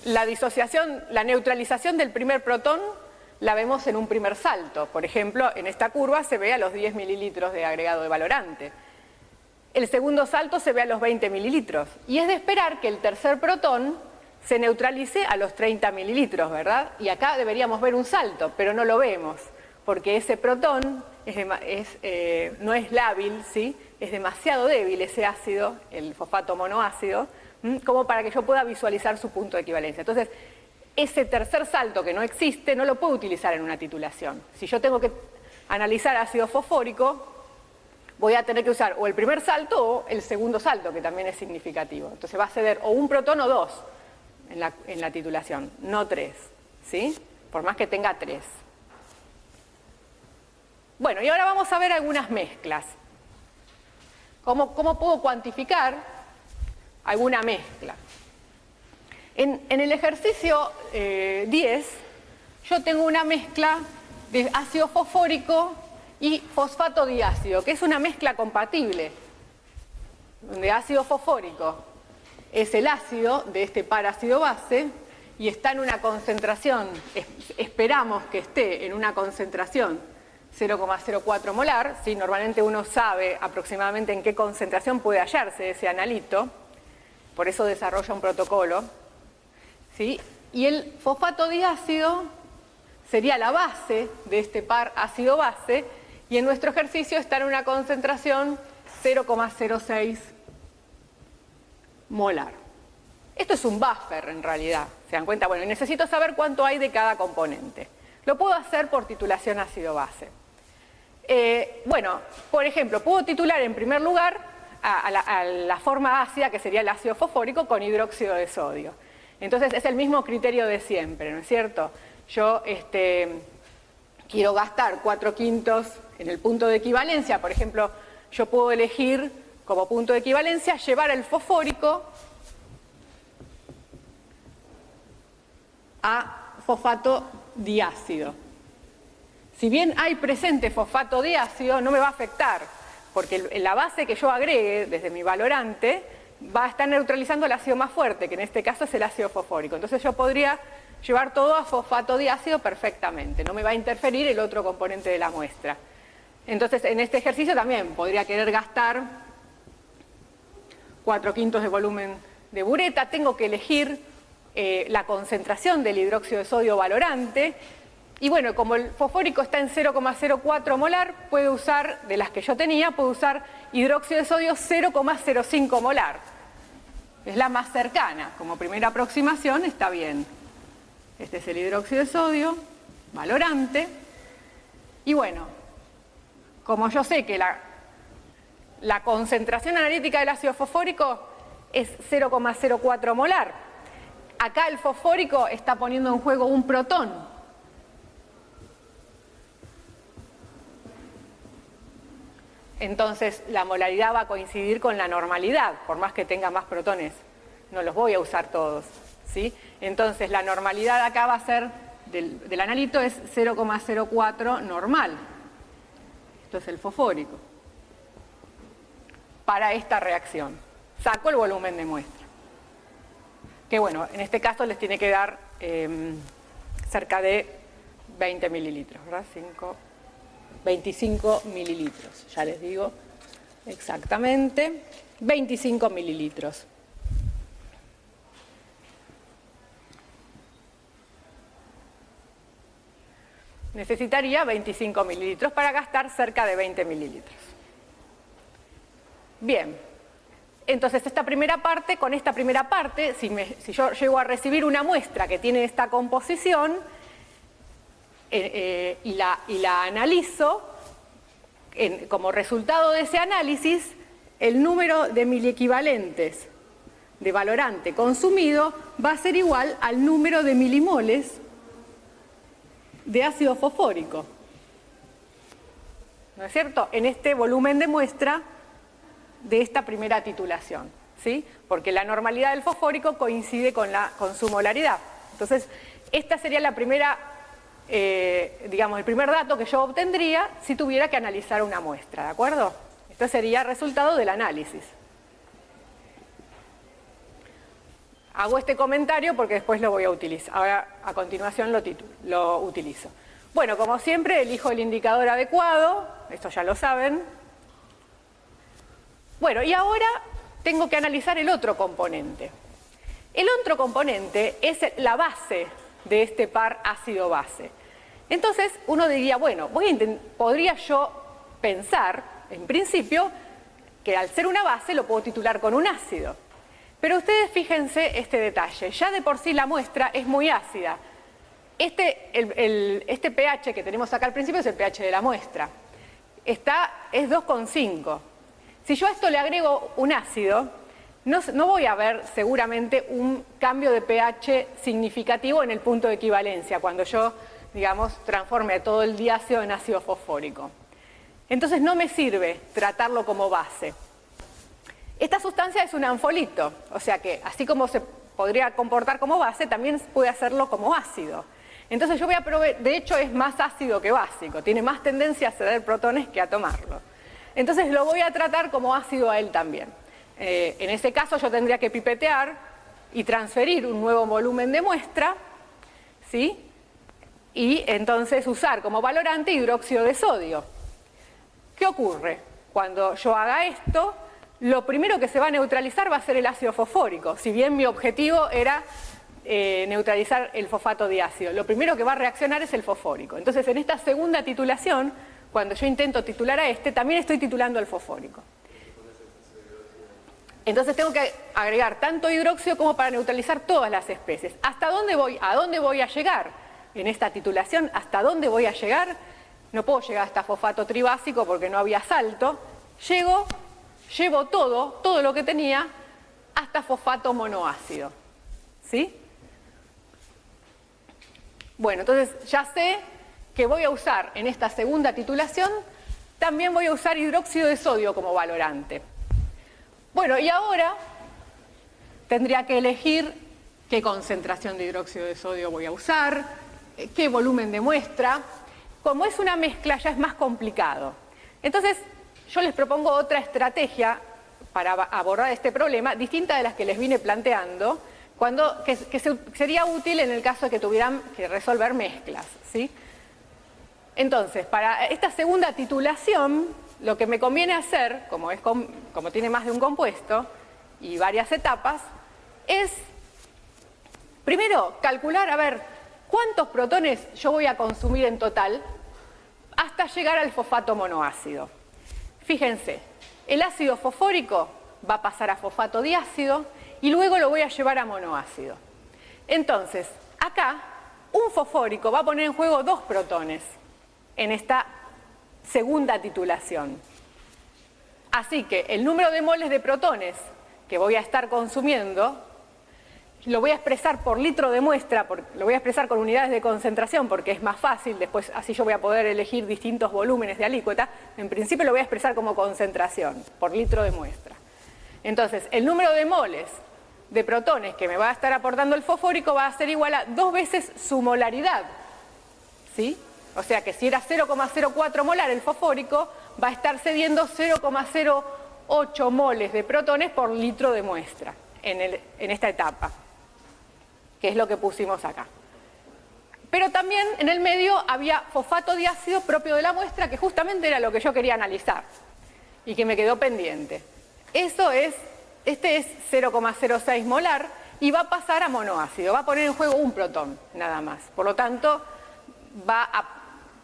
La neutralización del primer protón la vemos en un primer salto. Por ejemplo, en esta curva se ve a los 10 mililitros de agregado de valorante. El segundo salto se ve a los 20 mililitros. Y es de esperar que el tercer protón se neutralice a los 30 mililitros, ¿verdad? Y acá deberíamos ver un salto, pero no lo vemos, porque ese protón no es lábil, ¿sí? Es demasiado débil ese ácido, el fosfato monoácido, como para que yo pueda visualizar su punto de equivalencia. Entonces, ese tercer salto que no existe, no lo puedo utilizar en una titulación. Si yo tengo que analizar ácido fosfórico, voy a tener que usar o el primer salto o el segundo salto, que también es significativo. Entonces va a ceder o un protón o 2 en la titulación, no 3, ¿sí? Por más que tenga 3. Bueno, y ahora vamos a ver algunas mezclas. ¿Cómo puedo cuantificar alguna mezcla? En el ejercicio 10, yo tengo una mezcla de ácido fosfórico y fosfato diácido, que es una mezcla compatible, donde ácido fosfórico es el ácido de este par ácido-base y está en una concentración, esperamos que esté en una concentración 0,04 molar, ¿sí? Normalmente uno sabe aproximadamente en qué concentración puede hallarse ese analito, por eso desarrolla un protocolo, ¿sí? Y el fosfato diácido sería la base de este par ácido-base y en nuestro ejercicio está en una concentración 0,06 molar. Esto es un buffer en realidad, ¿se dan cuenta? Bueno, necesito saber cuánto hay de cada componente. Lo puedo hacer por titulación ácido-base. Bueno, por ejemplo, puedo titular en primer lugar a la forma ácida, que sería el ácido fosfórico, con hidróxido de sodio. Entonces es el mismo criterio de siempre, ¿no es cierto? Yo quiero gastar 4/5 en el punto de equivalencia. Por ejemplo, yo puedo elegir como punto de equivalencia llevar el fosfórico a fosfato diácido. Si bien hay presente fosfato diácido, no me va a afectar, porque la base que yo agregue desde mi valorante va a estar neutralizando el ácido más fuerte, que en este caso es el ácido fosfórico. Entonces yo podría llevar todo a fosfato diácido perfectamente, no me va a interferir el otro componente de la muestra. Entonces en este ejercicio también podría querer gastar 4/5 de volumen de bureta, tengo que elegir la concentración del hidróxido de sodio valorante, Y bueno, como el fosfórico está en 0,04 molar, puedo usar, de las que yo tenía, puedo usar hidróxido de sodio 0,05 molar. Es la más cercana, como primera aproximación está bien. Este es el hidróxido de sodio, valorante. Y bueno, como yo sé que la concentración analítica del ácido fosfórico es 0,04 molar, acá el fosfórico está poniendo en juego un protón. Entonces la molaridad va a coincidir con la normalidad, por más que tenga más protones. No los voy a usar todos, ¿sí? Entonces la normalidad acá va a ser, del analito es 0,04 normal. Esto es el fosfórico. Para esta reacción. Saco el volumen de muestra. Que bueno, en este caso les tiene que dar cerca de 20 mililitros, ¿verdad? 25 mililitros, ya les digo exactamente, 25 mililitros. Necesitaría 25 mililitros para gastar cerca de 20 mililitros. Bien, entonces con esta primera parte, si yo llego a recibir una muestra que tiene esta composición, y la analizo, como resultado de ese análisis, el número de miliequivalentes de valorante consumido va a ser igual al número de milimoles de ácido fosfórico. ¿No es cierto? En este volumen de muestra de esta primera titulación, ¿sí? Porque la normalidad del fosfórico coincide con su molaridad. Entonces, esta sería la primera, digamos, el primer dato que yo obtendría si tuviera que analizar una muestra, ¿de acuerdo? Esto sería resultado del análisis. Hago este comentario porque después lo voy a utilizar. Ahora, a continuación lo utilizo. Bueno, como siempre, elijo el indicador adecuado. Esto ya lo saben. Bueno, y ahora tengo que analizar el otro componente. El otro componente es la base de este par ácido-base. Entonces, uno diría, bueno, podría yo pensar, en principio, que al ser una base lo puedo titular con un ácido. Pero ustedes fíjense este detalle, ya de por sí la muestra es muy ácida. Este pH que tenemos acá al principio es el pH de la muestra. Es 2,5. Si yo a esto le agrego un ácido, no voy a ver seguramente un cambio de pH significativo en el punto de equivalencia, cuando yo, digamos, transforme todo el diácido en ácido fosfórico. Entonces no me sirve tratarlo como base. Esta sustancia es un anfolito, o sea que así como se podría comportar como base, también puede hacerlo como ácido. Entonces yo voy a probar, de hecho es más ácido que básico, tiene más tendencia a ceder protones que a tomarlo. Entonces lo voy a tratar como ácido a él también. En ese caso yo tendría que pipetear y transferir un nuevo volumen de muestra, ¿sí? Y entonces usar como valorante hidróxido de sodio. ¿Qué ocurre? Cuando yo haga esto, lo primero que se va a neutralizar va a ser el ácido fosfórico, si bien mi objetivo era neutralizar el fosfato diácido. Lo primero que va a reaccionar es el fosfórico. Entonces, en esta segunda titulación, cuando yo intento titular a también estoy titulando al fosfórico. Entonces tengo que agregar tanto hidróxido como para neutralizar todas las especies. ¿Hasta dónde voy? ¿A dónde voy a llegar en esta titulación? ¿Hasta dónde voy a llegar? No puedo llegar hasta fosfato tribásico porque no había salto. Llevo todo lo que tenía hasta fosfato monoácido. ¿Sí? Bueno, entonces ya sé que voy a usar en esta segunda titulación, también voy a usar hidróxido de sodio como valorante. Bueno, y ahora tendría que elegir qué concentración de hidróxido de sodio voy a usar, qué volumen de muestra. Como es una mezcla ya es más complicado. Entonces, yo les propongo otra estrategia para abordar este problema, distinta de las que les vine planteando, que sería útil en el caso de que tuvieran que resolver mezclas, ¿sí? Entonces, para esta segunda titulación, lo que me conviene hacer, como tiene más de un compuesto y varias etapas, es primero calcular, a ver, ¿cuántos protones yo voy a consumir en total hasta llegar al fosfato monoácido? Fíjense, el ácido fosfórico va a pasar a fosfato diácido y luego lo voy a llevar a monoácido. Entonces, acá, un fosfórico va a poner en juego 2 protones en esta segunda titulación. Así que el número de moles de protones que voy a estar consumiendo lo voy a expresar por litro de muestra, lo voy a expresar con unidades de concentración porque es más fácil, después así yo voy a poder elegir distintos volúmenes de alícuota. En principio lo voy a expresar como concentración, por litro de muestra. Entonces, el número de moles de protones que me va a estar aportando el fosfórico va a ser igual a 2 veces su molaridad, ¿sí? O sea que si era 0,04 molar el fosfórico, va a estar cediendo 0,08 moles de protones por litro de muestra en esta etapa, que es lo que pusimos acá. Pero también en el medio había fosfato diácido propio de la muestra, que justamente era lo que yo quería analizar y que me quedó pendiente. Este es 0,06 molar y va a pasar a monoácido, va a poner en juego un protón nada más. Por lo tanto, va a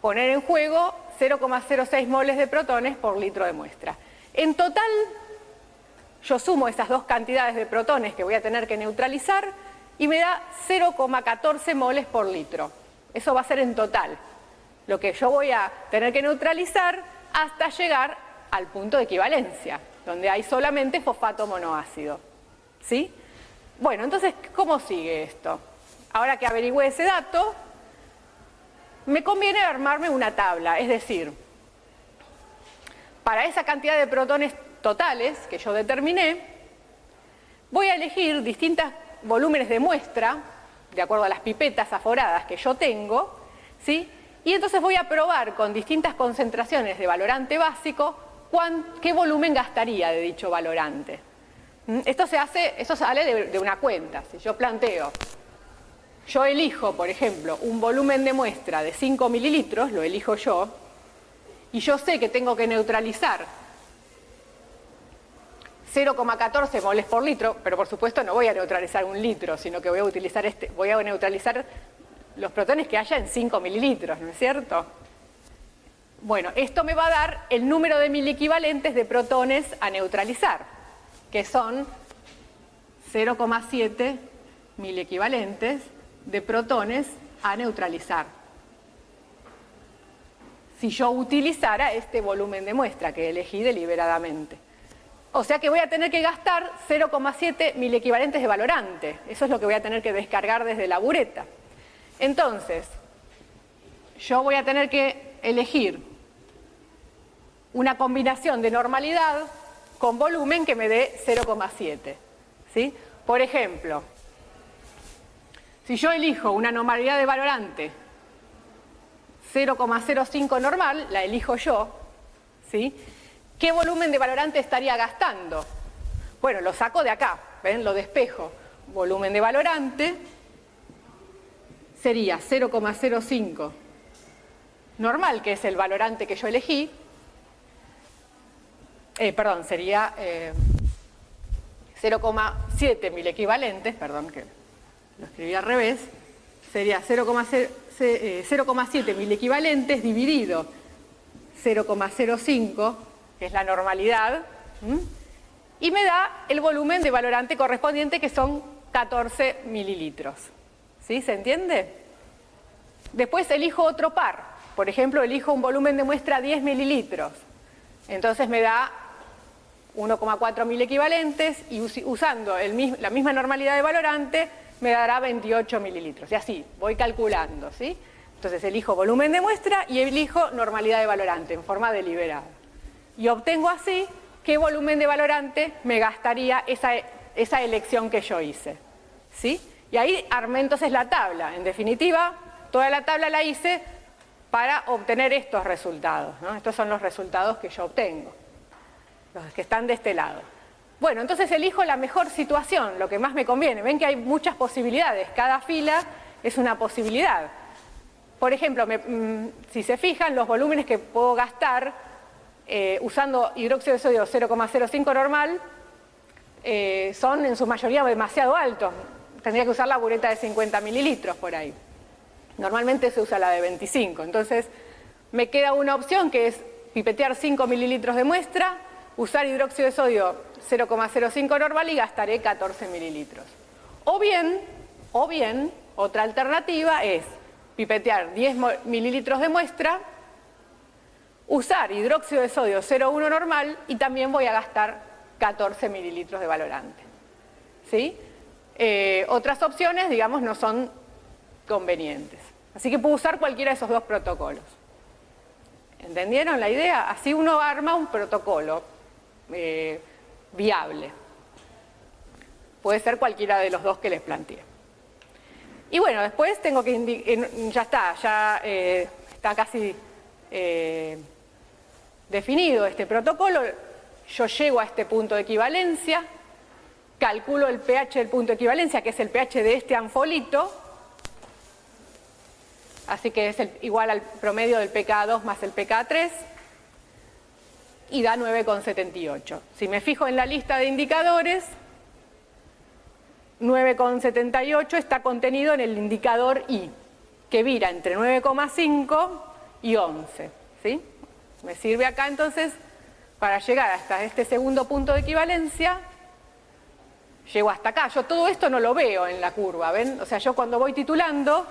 poner en juego 0,06 moles de protones por litro de muestra. En total, yo sumo esas dos cantidades de protones que voy a tener que neutralizar y me da 0,14 moles por litro. Eso va a ser en total, lo que yo voy a tener que neutralizar hasta llegar al punto de equivalencia, donde hay solamente fosfato monoácido. ¿Sí? Bueno, entonces, ¿cómo sigue esto? Ahora que averigüé ese dato, me conviene armarme una tabla, es decir, para esa cantidad de protones totales que yo determiné, voy a elegir distintos volúmenes de muestra, de acuerdo a las pipetas aforadas que yo tengo, ¿sí? Y entonces voy a probar con distintas concentraciones de valorante básico qué volumen gastaría de dicho valorante. Esto sale de una cuenta. Si yo planteo, yo elijo, por ejemplo, un volumen de muestra de 5 mililitros, lo elijo yo, y yo sé que tengo que neutralizar 0,14 moles por litro, pero por supuesto no voy a neutralizar un litro, sino que voy a neutralizar los protones que haya en 5 mililitros, ¿no es cierto? Bueno, esto me va a dar el número de miliequivalentes de protones a neutralizar, que son 0,7 miliequivalentes de protones a neutralizar. Si yo utilizara este volumen de muestra que elegí deliberadamente. O sea que voy a tener que gastar 0,7 miliequivalentes de valorante. Eso es lo que voy a tener que descargar desde la bureta. Entonces, yo voy a tener que elegir una combinación de normalidad con volumen que me dé 0,7. ¿Sí? Por ejemplo, si yo elijo una normalidad de valorante 0,05 normal, la elijo yo, ¿sí? ¿Qué volumen de valorante estaría gastando? Bueno, lo saco de acá, ¿ven? Lo despejo. Volumen de valorante sería 0,05 normal, que es el valorante que yo elegí. Sería 0,7 miliequivalentes, perdón que lo escribí al revés, sería 0,7 miliequivalentes dividido 0,05, que es la normalidad, y me da el volumen de valorante correspondiente, que son 14 mililitros. ¿Sí? ¿Se entiende? Después elijo otro par. Por ejemplo, elijo un volumen de muestra 10 mililitros. Entonces me da 1,4 miliequivalentes y usando la misma normalidad de valorante me dará 28 mililitros. Y así, voy calculando, ¿sí? Entonces elijo volumen de muestra y elijo normalidad de valorante en forma deliberada. Y obtengo así qué volumen de valorante me gastaría esa elección que yo hice, ¿sí? Y ahí armé entonces la tabla. En definitiva, toda la tabla la hice para obtener estos resultados, ¿no? Estos son los resultados que yo obtengo, los que están de este lado. Bueno, entonces elijo la mejor situación, lo que más me conviene. Ven que hay muchas posibilidades, cada fila es una posibilidad. Por ejemplo, si se fijan, los volúmenes que puedo gastar usando hidróxido de sodio 0,05 normal son en su mayoría demasiado altos. Tendría que usar la bureta de 50 mililitros por ahí. Normalmente se usa la de 25. Entonces, me queda una opción que es pipetear 5 mililitros de muestra, usar hidróxido de sodio 0,05 normal y gastaré 14 mililitros. O bien, otra alternativa es pipetear 10 mililitros de muestra, usar hidróxido de sodio 0,1 normal y también voy a gastar 14 mililitros de valorante. ¿Sí? Otras opciones, digamos, no son convenientes. Así que puedo usar cualquiera de esos dos protocolos. ¿Entendieron la idea? Así uno arma un protocolo viable. Puede ser cualquiera de los dos que les planteé. Y bueno, después tengo que ya está casi definido este protocolo. Yo llego a este punto de equivalencia, calculo el pH del punto de equivalencia, que es el pH de este anfolito, así que es igual al promedio del pKa2 más el pKa3, y da 9,78. Si me fijo en la lista de indicadores, 9,78 está contenido en el indicador I, que vira entre 9,5 y 11. ¿Sí? Me sirve acá entonces para llegar hasta este segundo punto de equivalencia. Llego hasta acá. Yo todo esto no lo veo en la curva, ¿ven? O sea, yo cuando voy titulando,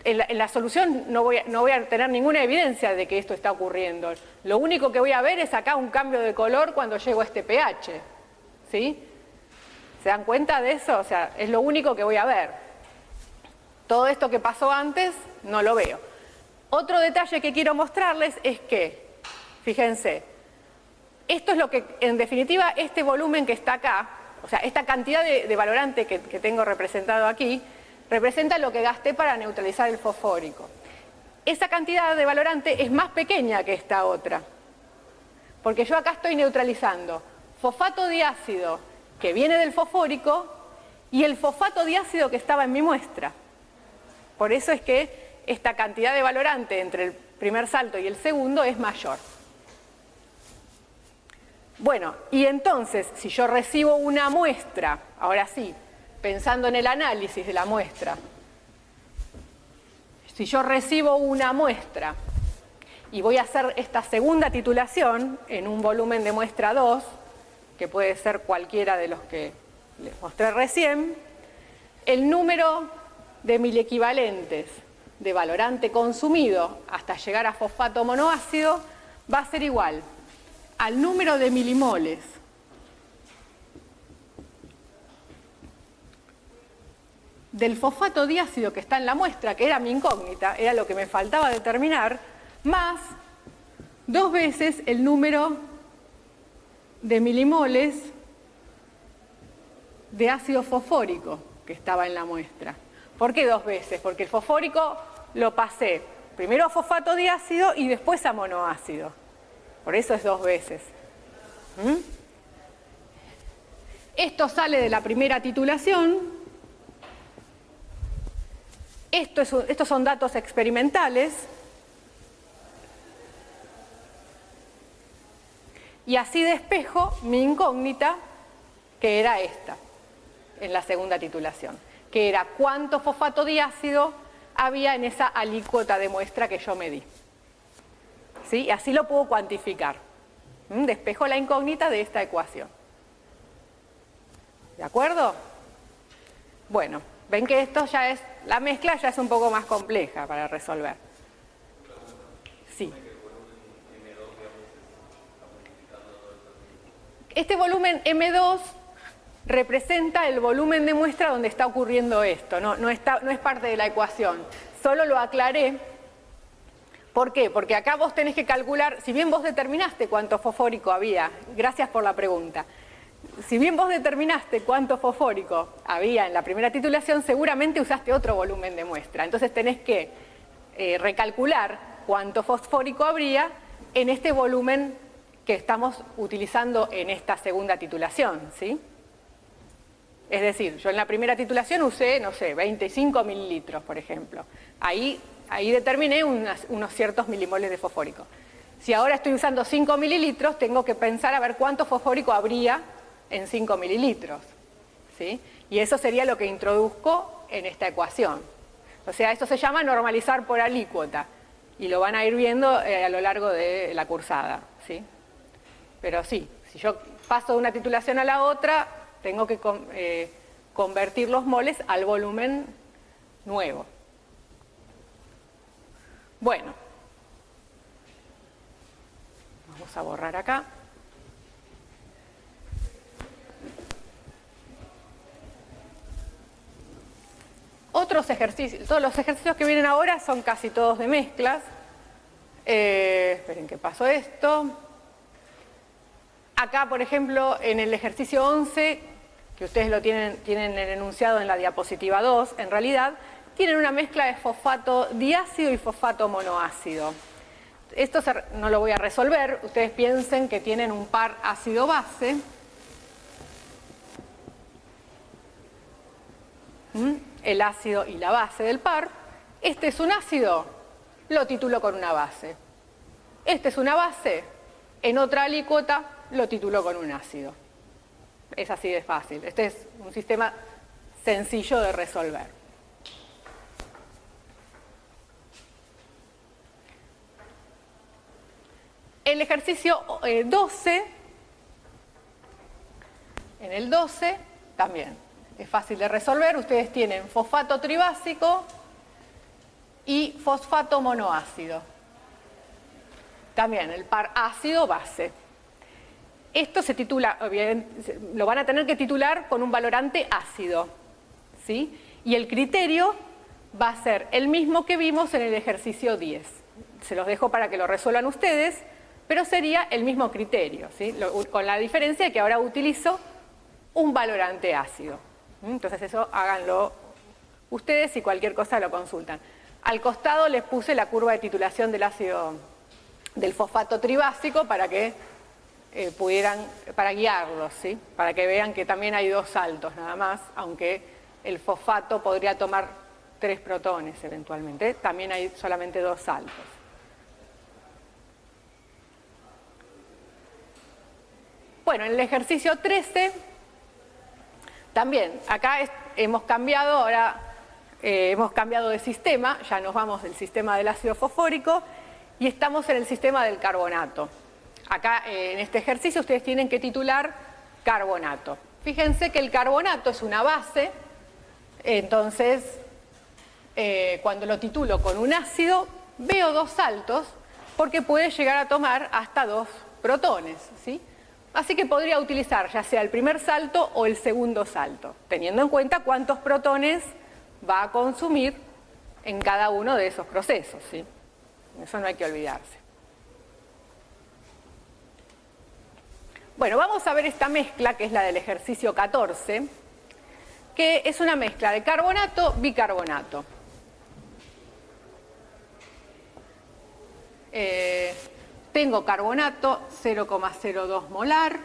en la solución no voy a tener ninguna evidencia de que esto está ocurriendo. Lo único que voy a ver es acá un cambio de color cuando llego a este pH. ¿Sí? ¿Se dan cuenta de eso? O sea, es lo único que voy a ver. Todo esto que pasó antes no lo veo. Otro detalle que quiero mostrarles es que, fíjense, esto es lo que, en definitiva, este volumen que está acá, o sea, esta cantidad de valorante que tengo representado aquí, representa lo que gasté para neutralizar el fosfórico. Esa cantidad de valorante es más pequeña que esta otra, porque yo acá estoy neutralizando fosfato diácido que viene del fosfórico y el fosfato diácido que estaba en mi muestra. Por eso es que esta cantidad de valorante entre el primer salto y el segundo es mayor. Bueno, y entonces, si yo recibo una muestra, ahora sí, pensando en el análisis de la muestra, si yo recibo una muestra y voy a hacer esta segunda titulación en un volumen de muestra 2, que puede ser cualquiera de los que les mostré recién, el número de miliequivalentes de valorante consumido hasta llegar a fosfato monoácido va a ser igual al número de milimoles del fosfato diácido que está en la muestra, que era mi incógnita, era lo que me faltaba determinar, más 2 veces el número de milimoles de ácido fosfórico que estaba en la muestra. ¿Por qué 2 veces? Porque el fosfórico lo pasé primero a fosfato diácido y después a monoácido. Por eso es 2 veces. Esto sale de la primera titulación. Estos son datos experimentales. Y así despejo mi incógnita, que era esta, en la segunda titulación, que era cuánto fosfato diácido había en esa alícuota de muestra que yo medí. ¿Sí? Y así lo puedo cuantificar. Despejo la incógnita de esta ecuación. ¿De acuerdo? Bueno, ven que esto ya es, la mezcla ya es un poco más compleja para resolver. Sí. Este volumen M2 representa el volumen de muestra donde está ocurriendo esto, no es parte de la ecuación. Solo lo aclaré. ¿Por qué? Porque acá vos tenés que calcular, si bien vos determinaste cuánto fosfórico había, gracias por la pregunta, si bien vos determinaste cuánto fosfórico había en la primera titulación, seguramente usaste otro volumen de muestra. Entonces tenés que recalcular cuánto fosfórico habría en este volumen que estamos utilizando en esta segunda titulación, ¿sí? Es decir, yo en la primera titulación usé, no sé, 25 mililitros, por ejemplo. Ahí determiné unos ciertos milimoles de fosfórico. Si ahora estoy usando 5 mililitros, tengo que pensar a ver cuánto fosfórico habría en 5 mililitros, ¿sí? Y eso sería lo que introduzco en esta ecuación. O sea, esto se llama normalizar por alícuota y lo van a ir viendo a lo largo de la cursada, ¿sí? Pero sí, si yo paso de una titulación a la otra, tengo que convertir los moles al volumen nuevo. Bueno, vamos a borrar acá. Otros ejercicios, todos los ejercicios que vienen ahora son casi todos de mezclas. Esperen que pasó esto. Acá, por ejemplo, en el ejercicio 11, que ustedes lo tienen el enunciado en la diapositiva 2, en realidad, tienen una mezcla de fosfato diácido y fosfato monoácido. Esto no lo voy a resolver, ustedes piensen que tienen un par ácido-base. El ácido y la base del par. Este es un ácido, lo titulo con una base. Este es una base, en otra alícuota lo titulo con un ácido. Es así de fácil. Este es un sistema sencillo de resolver. El ejercicio 12, en el 12 también es fácil de resolver. Ustedes tienen fosfato tribásico y fosfato monoácido. También el par ácido-base. Esto se titula, lo van a tener que titular con un valorante ácido, ¿sí? Y el criterio va a ser el mismo que vimos en el ejercicio 10. Se los dejo para que lo resuelvan ustedes, pero sería el mismo criterio, ¿sí? Con la diferencia de que ahora utilizo un valorante ácido. Entonces eso háganlo ustedes y cualquier cosa lo consultan. Al costado les puse la curva de titulación del ácido, del fosfato tribásico para que para guiarlos, ¿sí? Para que vean que también hay dos saltos nada más, aunque el fosfato podría tomar 3 protones eventualmente, también hay solamente 2 saltos. Bueno, en el ejercicio 13, también, acá hemos cambiado, ahora hemos cambiado de sistema, ya nos vamos del sistema del ácido fosfórico y estamos en el sistema del carbonato. Acá en este ejercicio ustedes tienen que titular carbonato. Fíjense que el carbonato es una base, entonces cuando lo titulo con un ácido veo 2 saltos porque puede llegar a tomar hasta 2 protones, ¿sí? Así que podría utilizar ya sea el primer salto o el segundo salto, teniendo en cuenta cuántos protones va a consumir en cada uno de esos procesos, ¿sí? Eso no hay que olvidarse. Bueno, vamos a ver esta mezcla, que es la del ejercicio 14, que es una mezcla de carbonato-bicarbonato. Tengo carbonato 0,02 molar,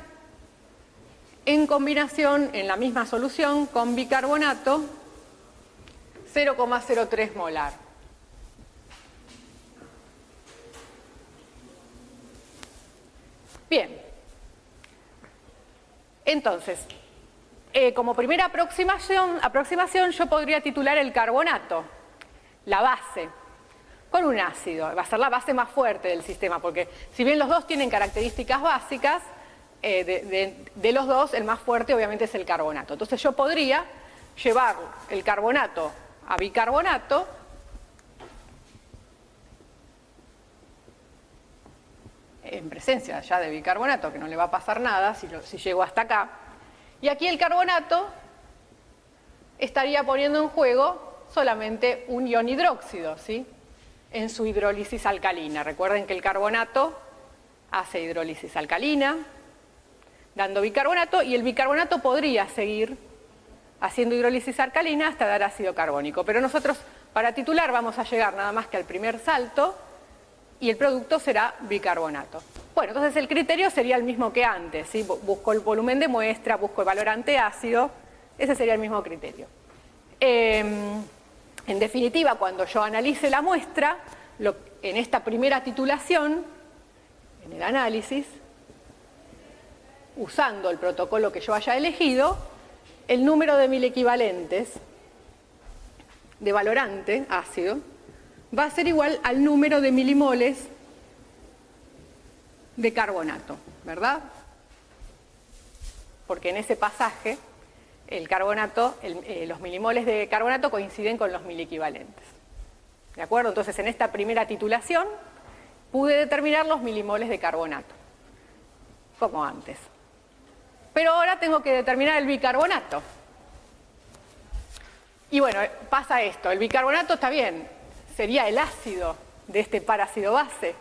en combinación, en la misma solución, con bicarbonato 0,03 molar. Bien. Entonces, como primera aproximación yo podría titular el carbonato, la base, con un ácido. Va a ser la base más fuerte del sistema, porque si bien los dos tienen características básicas, de los dos el más fuerte obviamente es el carbonato. Entonces yo podría llevar el carbonato a bicarbonato en presencia ya de bicarbonato, que no le va a pasar nada si llego hasta acá. Y aquí el carbonato estaría poniendo en juego solamente un ion hidróxido, ¿sí? En su hidrólisis alcalina. Recuerden que el carbonato hace hidrólisis alcalina, dando bicarbonato, y el bicarbonato podría seguir haciendo hidrólisis alcalina hasta dar ácido carbónico. Pero nosotros, para titular, vamos a llegar nada más que al primer salto, y el producto será bicarbonato. Bueno, entonces el criterio sería el mismo que antes, ¿sí? Busco el volumen de muestra, busco el valorante ácido, ese sería el mismo criterio. En definitiva, cuando yo analice la muestra, en esta primera titulación, en el análisis, usando el protocolo que yo haya elegido, el número de 1000 equivalentes de valorante ácido va a ser igual al número de milimoles de carbonato, ¿verdad? Porque en ese pasaje el carbonato, los milimoles de carbonato coinciden con los miliequivalentes. ¿De acuerdo? Entonces en esta primera titulación pude determinar los milimoles de carbonato, como antes. Pero ahora tengo que determinar el bicarbonato. Y bueno, pasa esto, el bicarbonato está bien, sería el ácido de este par ácido-base,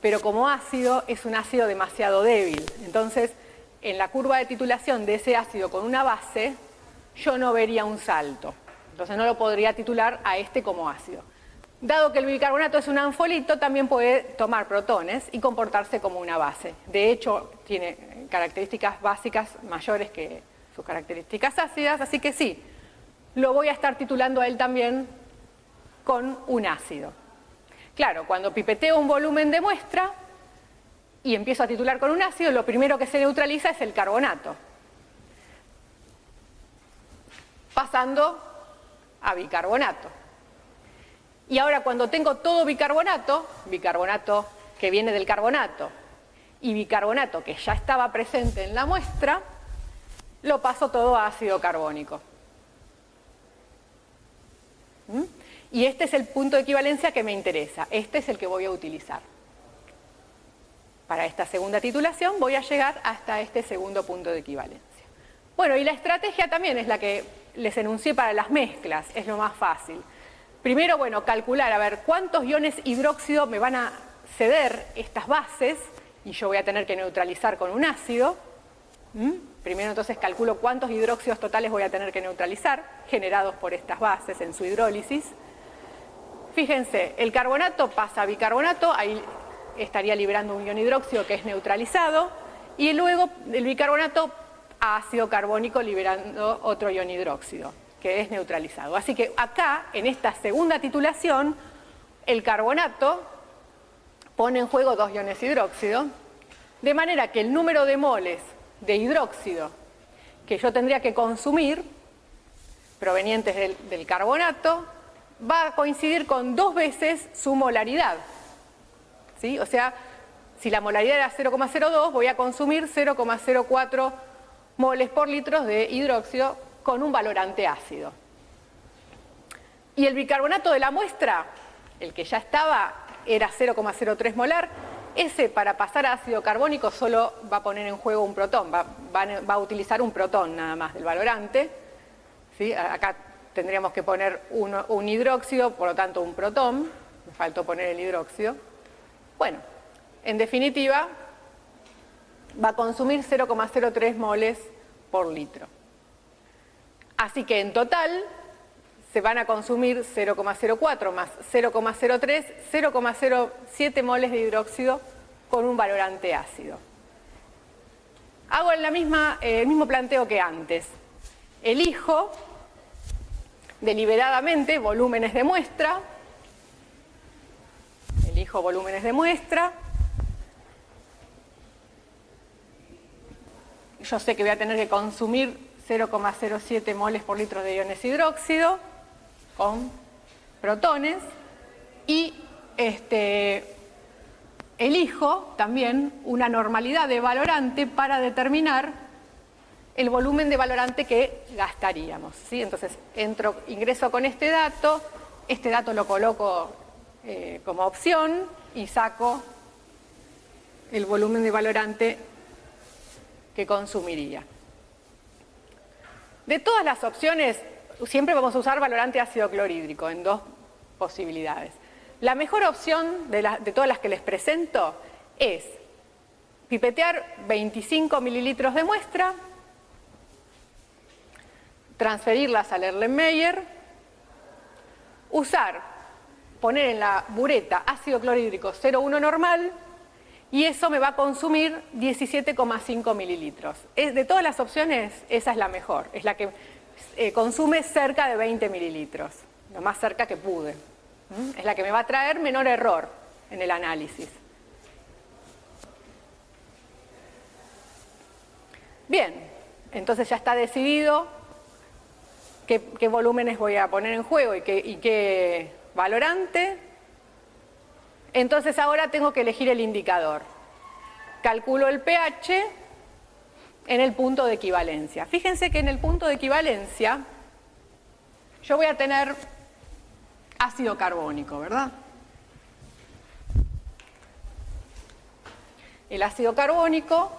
pero como ácido es un ácido demasiado débil. Entonces, en la curva de titulación de ese ácido con una base, yo no vería un salto. Entonces no lo podría titular a este como ácido. Dado que el bicarbonato es un anfolito, también puede tomar protones y comportarse como una base. De hecho, tiene características básicas mayores que sus características ácidas, así que sí, lo voy a estar titulando a él también con un ácido. Claro, cuando pipeteo un volumen de muestra y empiezo a titular con un ácido, lo primero que se neutraliza es el carbonato, pasando a bicarbonato. Y ahora cuando tengo todo bicarbonato, bicarbonato que viene del carbonato y bicarbonato que ya estaba presente en la muestra, lo paso todo a ácido carbónico. Y este es el punto de equivalencia que me interesa. Este es el que voy a utilizar. Para esta segunda titulación voy a llegar hasta este segundo punto de equivalencia. Bueno, y la estrategia también es la que les enuncié para las mezclas, es lo más fácil. Primero, bueno, calcular, a ver, cuántos iones hidróxido me van a ceder estas bases, y yo voy a tener que neutralizar con un ácido. Primero entonces calculo cuántos hidróxidos totales voy a tener que neutralizar, generados por estas bases en su hidrólisis. Fíjense, el carbonato pasa a bicarbonato, ahí estaría liberando un ion hidróxido que es neutralizado, y luego el bicarbonato a ácido carbónico liberando otro ion hidróxido, que es neutralizado. Así que acá, en esta segunda titulación, el carbonato pone en juego dos iones hidróxido, de manera que el número de moles de hidróxido que yo tendría que consumir, provenientes del carbonato, va a coincidir con 2 veces su molaridad. ¿Sí? O sea, si la molaridad era 0,02, voy a consumir 0,04 moles por litro de hidróxido con un valorante ácido. Y el bicarbonato de la muestra, el que ya estaba, era 0,03 molar. Ese, para pasar a ácido carbónico, solo va a poner en juego un protón, va a utilizar un protón nada más del valorante. ¿Sí? Acá tendríamos que poner un hidróxido, por lo tanto un protón. Me faltó poner el hidróxido. Bueno, en definitiva, va a consumir 0,03 moles por litro. Así que en total se van a consumir 0,04 más 0,03, 0,07 moles de hidróxido con un valorante ácido. Hago el mismo planteo que antes. Elijo deliberadamente volúmenes de muestra. Elijo volúmenes de muestra. Yo sé que voy a tener que consumir 0,07 moles por litro de iones hidróxido con protones y elijo también una normalidad de valorante para determinar el volumen de valorante que gastaríamos, ¿sí? Entonces ingreso con este dato lo coloco como opción y saco el volumen de valorante que consumiría. De todas las opciones, siempre vamos a usar valorante ácido clorhídrico en 2 posibilidades. La mejor opción de todas las que les presento es pipetear 25 mililitros de muestra, transferirlas al Erlenmeyer, poner en la bureta ácido clorhídrico 0,1 normal, y eso me va a consumir 17,5 mililitros. De todas las opciones, esa es la mejor, es la que consume cerca de 20 mililitros, lo más cerca que pude. Es la que me va a traer menor error en el análisis. Bien, entonces ya está decidido qué volúmenes voy a poner en juego y qué valorante. Entonces ahora tengo que elegir el indicador. Calculo el pH en el punto de equivalencia. Fíjense que en el punto de equivalencia yo voy a tener ácido carbónico, ¿verdad? El ácido carbónico,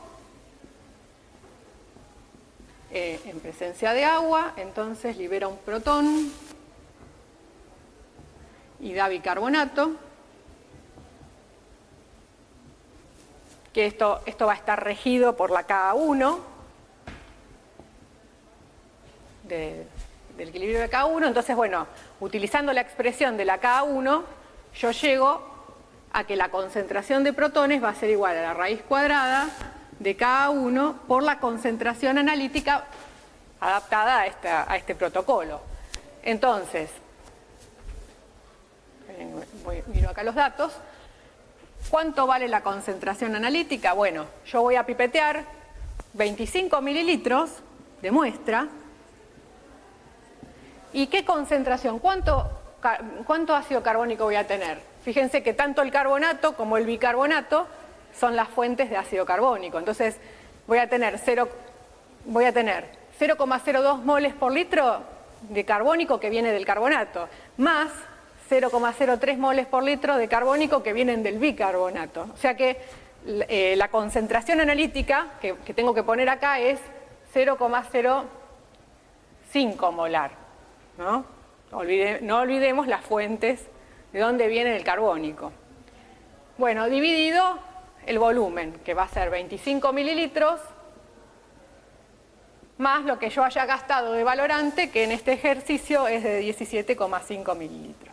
en presencia de agua, entonces libera un protón y da bicarbonato, que esto va a estar regido por la Ka1 del equilibrio de Ka1. Entonces, bueno, utilizando la expresión de la Ka1, yo llego a que la concentración de protones va a ser igual a la raíz cuadrada de Ka1 por la concentración analítica adaptada a este protocolo. Entonces, miro acá los datos. ¿Cuánto vale la concentración analítica? Bueno, yo voy a pipetear 25 mililitros de muestra. ¿Y qué concentración? ¿Cuánto ácido carbónico voy a tener? Fíjense que tanto el carbonato como el bicarbonato son las fuentes de ácido carbónico. Entonces voy a tener 0,02 moles por litro de carbónico que viene del carbonato, más 0,03 moles por litro de carbónico que vienen del bicarbonato. O sea que la concentración analítica que tengo que poner acá es 0,05 molar. ¿No? No olvidemos las fuentes de dónde viene el carbónico. Bueno, dividido el volumen, que va a ser 25 mililitros, más lo que yo haya gastado de valorante, que en este ejercicio es de 17,5 mililitros.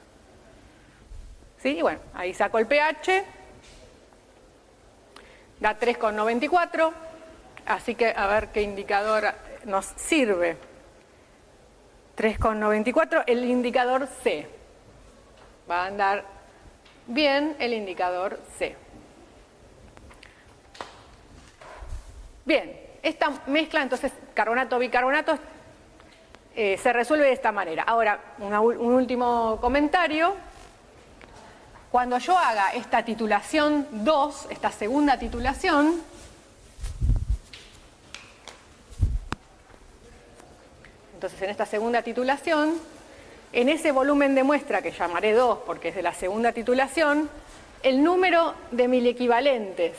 ¿Sí? Y bueno, ahí saco el pH, da 3,94, así que a ver qué indicador nos sirve. 3,94, el indicador C. Va a andar bien el indicador C. Bien, esta mezcla, entonces, carbonato-bicarbonato, se resuelve de esta manera. Ahora, un último comentario. Cuando yo haga esta titulación 2, esta segunda titulación, entonces en esta segunda titulación, en ese volumen de muestra que llamaré 2 porque es de la segunda titulación, el número de miliequivalentes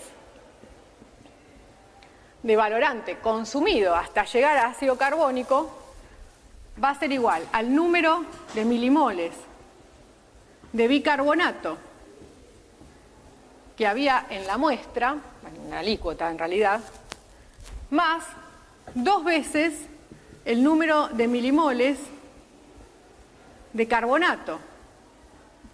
de valorante consumido hasta llegar a ácido carbónico va a ser igual al número de milimoles de bicarbonato que había en la muestra, en la alícuota en realidad, más 2 veces el número de milimoles de carbonato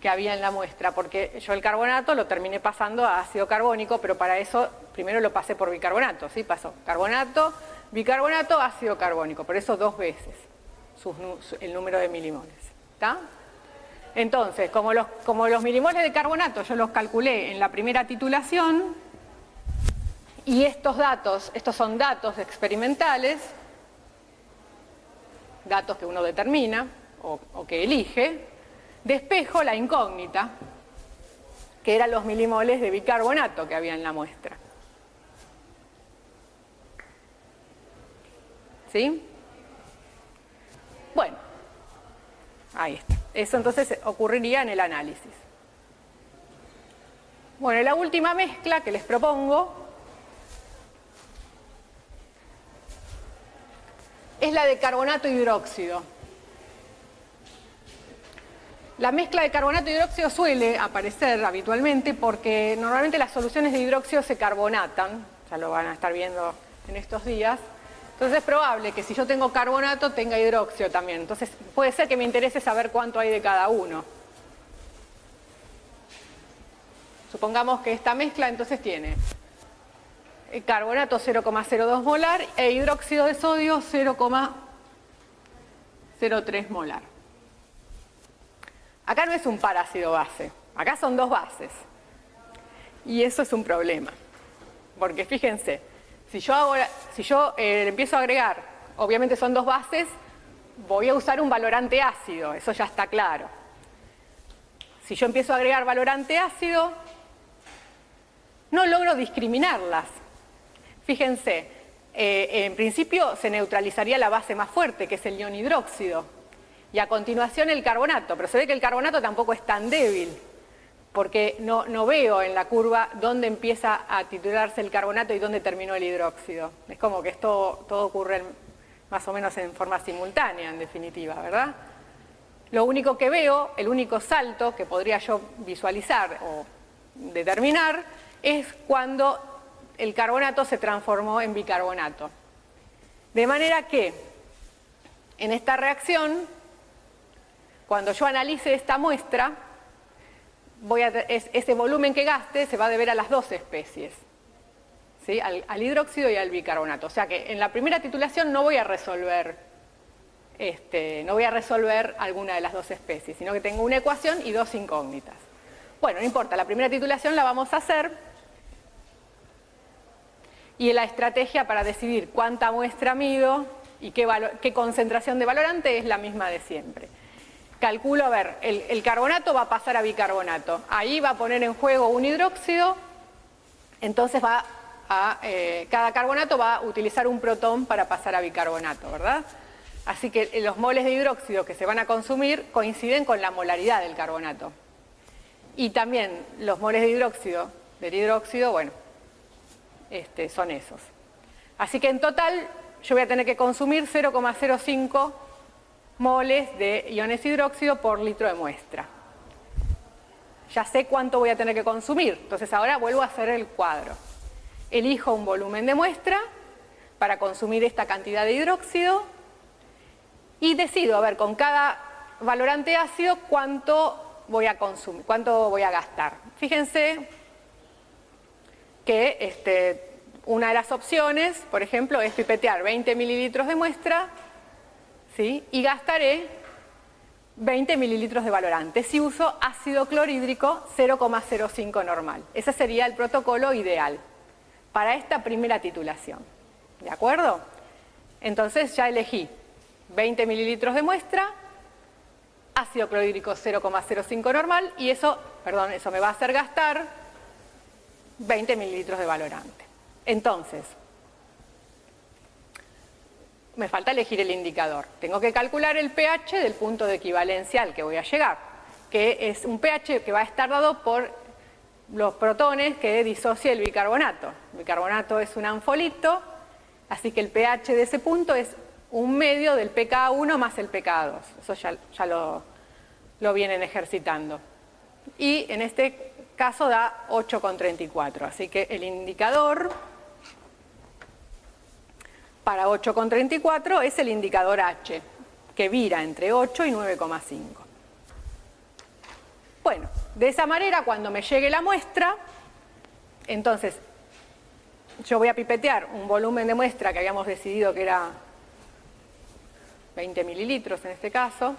que había en la muestra, porque yo el carbonato lo terminé pasando a ácido carbónico, pero para eso primero lo pasé por bicarbonato, ¿sí? Pasó carbonato, bicarbonato, ácido carbónico, por eso 2 veces el número de milimoles, ¿está? Entonces, como los milimoles de carbonato yo los calculé en la primera titulación, y estos son datos experimentales, datos que uno determina o que elige, despejo la incógnita, que eran los milimoles de bicarbonato que había en la muestra. ¿Sí? Bueno, ahí está. Eso entonces ocurriría en el análisis. Bueno, la última mezcla que les propongo es la de carbonato e hidróxido. La mezcla de carbonato e hidróxido suele aparecer habitualmente porque normalmente las soluciones de hidróxido se carbonatan, ya lo van a estar viendo en estos días. Entonces es probable que si yo tengo carbonato tenga hidróxido también. Entonces puede ser que me interese saber cuánto hay de cada uno. Supongamos que esta mezcla entonces tiene carbonato 0,02 molar e hidróxido de sodio 0,03 molar. Acá no es un par ácido-base, acá son 2 bases. Y eso es un problema. Porque fíjense, si yo empiezo a agregar, obviamente son 2 bases, voy a usar un valorante ácido, eso ya está claro. Si yo empiezo a agregar valorante ácido, no logro discriminarlas. Fíjense, en principio se neutralizaría la base más fuerte, que es el ion hidróxido, y a continuación el carbonato, pero se ve que el carbonato tampoco es tan débil, porque no veo en la curva dónde empieza a titularse el carbonato y dónde terminó el hidróxido. Es como que todo ocurre más o menos en forma simultánea, en definitiva, ¿verdad? Lo único que veo, el único salto que podría yo visualizar o determinar, es cuando el carbonato se transformó en bicarbonato. De manera que en esta reacción, cuando yo analice esta muestra, ese volumen que gaste se va a deber a las dos especies, ¿sí? Al hidróxido y al bicarbonato. O sea que en la primera titulación no voy a resolver alguna de las dos especies, sino que tengo una ecuación y dos incógnitas. Bueno, no importa, la primera titulación la vamos a hacer y la estrategia para decidir cuánta muestra mido y qué concentración de valorante es la misma de siempre. Calculo, a ver, el carbonato va a pasar a bicarbonato, ahí va a poner en juego un hidróxido, entonces cada carbonato va a utilizar un protón para pasar a bicarbonato, ¿verdad? Así que los moles de hidróxido que se van a consumir coinciden con la molaridad del carbonato. Y también los moles de hidróxido del hidróxido, bueno, son esos. Así que en total yo voy a tener que consumir 0,05 moles de iones hidróxido por litro de muestra. Ya sé cuánto voy a tener que consumir, entonces ahora vuelvo a hacer el cuadro. Elijo un volumen de muestra para consumir esta cantidad de hidróxido y decido, a ver, con cada valorante ácido cuánto voy a consumir, cuánto voy a gastar. Fíjense que una de las opciones, por ejemplo, es pipetear 20 mililitros de muestra, ¿sí? Y gastaré 20 mililitros de valorante si uso ácido clorhídrico 0,05 normal. Ese sería el protocolo ideal para esta primera titulación. ¿De acuerdo? Entonces ya elegí 20 mililitros de muestra, ácido clorhídrico 0,05 normal y eso me va a hacer gastar 20 mililitros de valorante. Entonces, me falta elegir el indicador. Tengo que calcular el pH del punto de equivalencia al que voy a llegar, que es un pH que va a estar dado por los protones que disocia el bicarbonato. El bicarbonato es un anfolito, así que el pH de ese punto es un medio del pKa1 más el pKa2. Eso ya lo vienen ejercitando. Y en este caso da 8,34. Así que el indicador para 8,34 es el indicador H, que vira entre 8 y 9,5. Bueno, de esa manera cuando me llegue la muestra, entonces yo voy a pipetear un volumen de muestra que habíamos decidido que era 20 mililitros en este caso.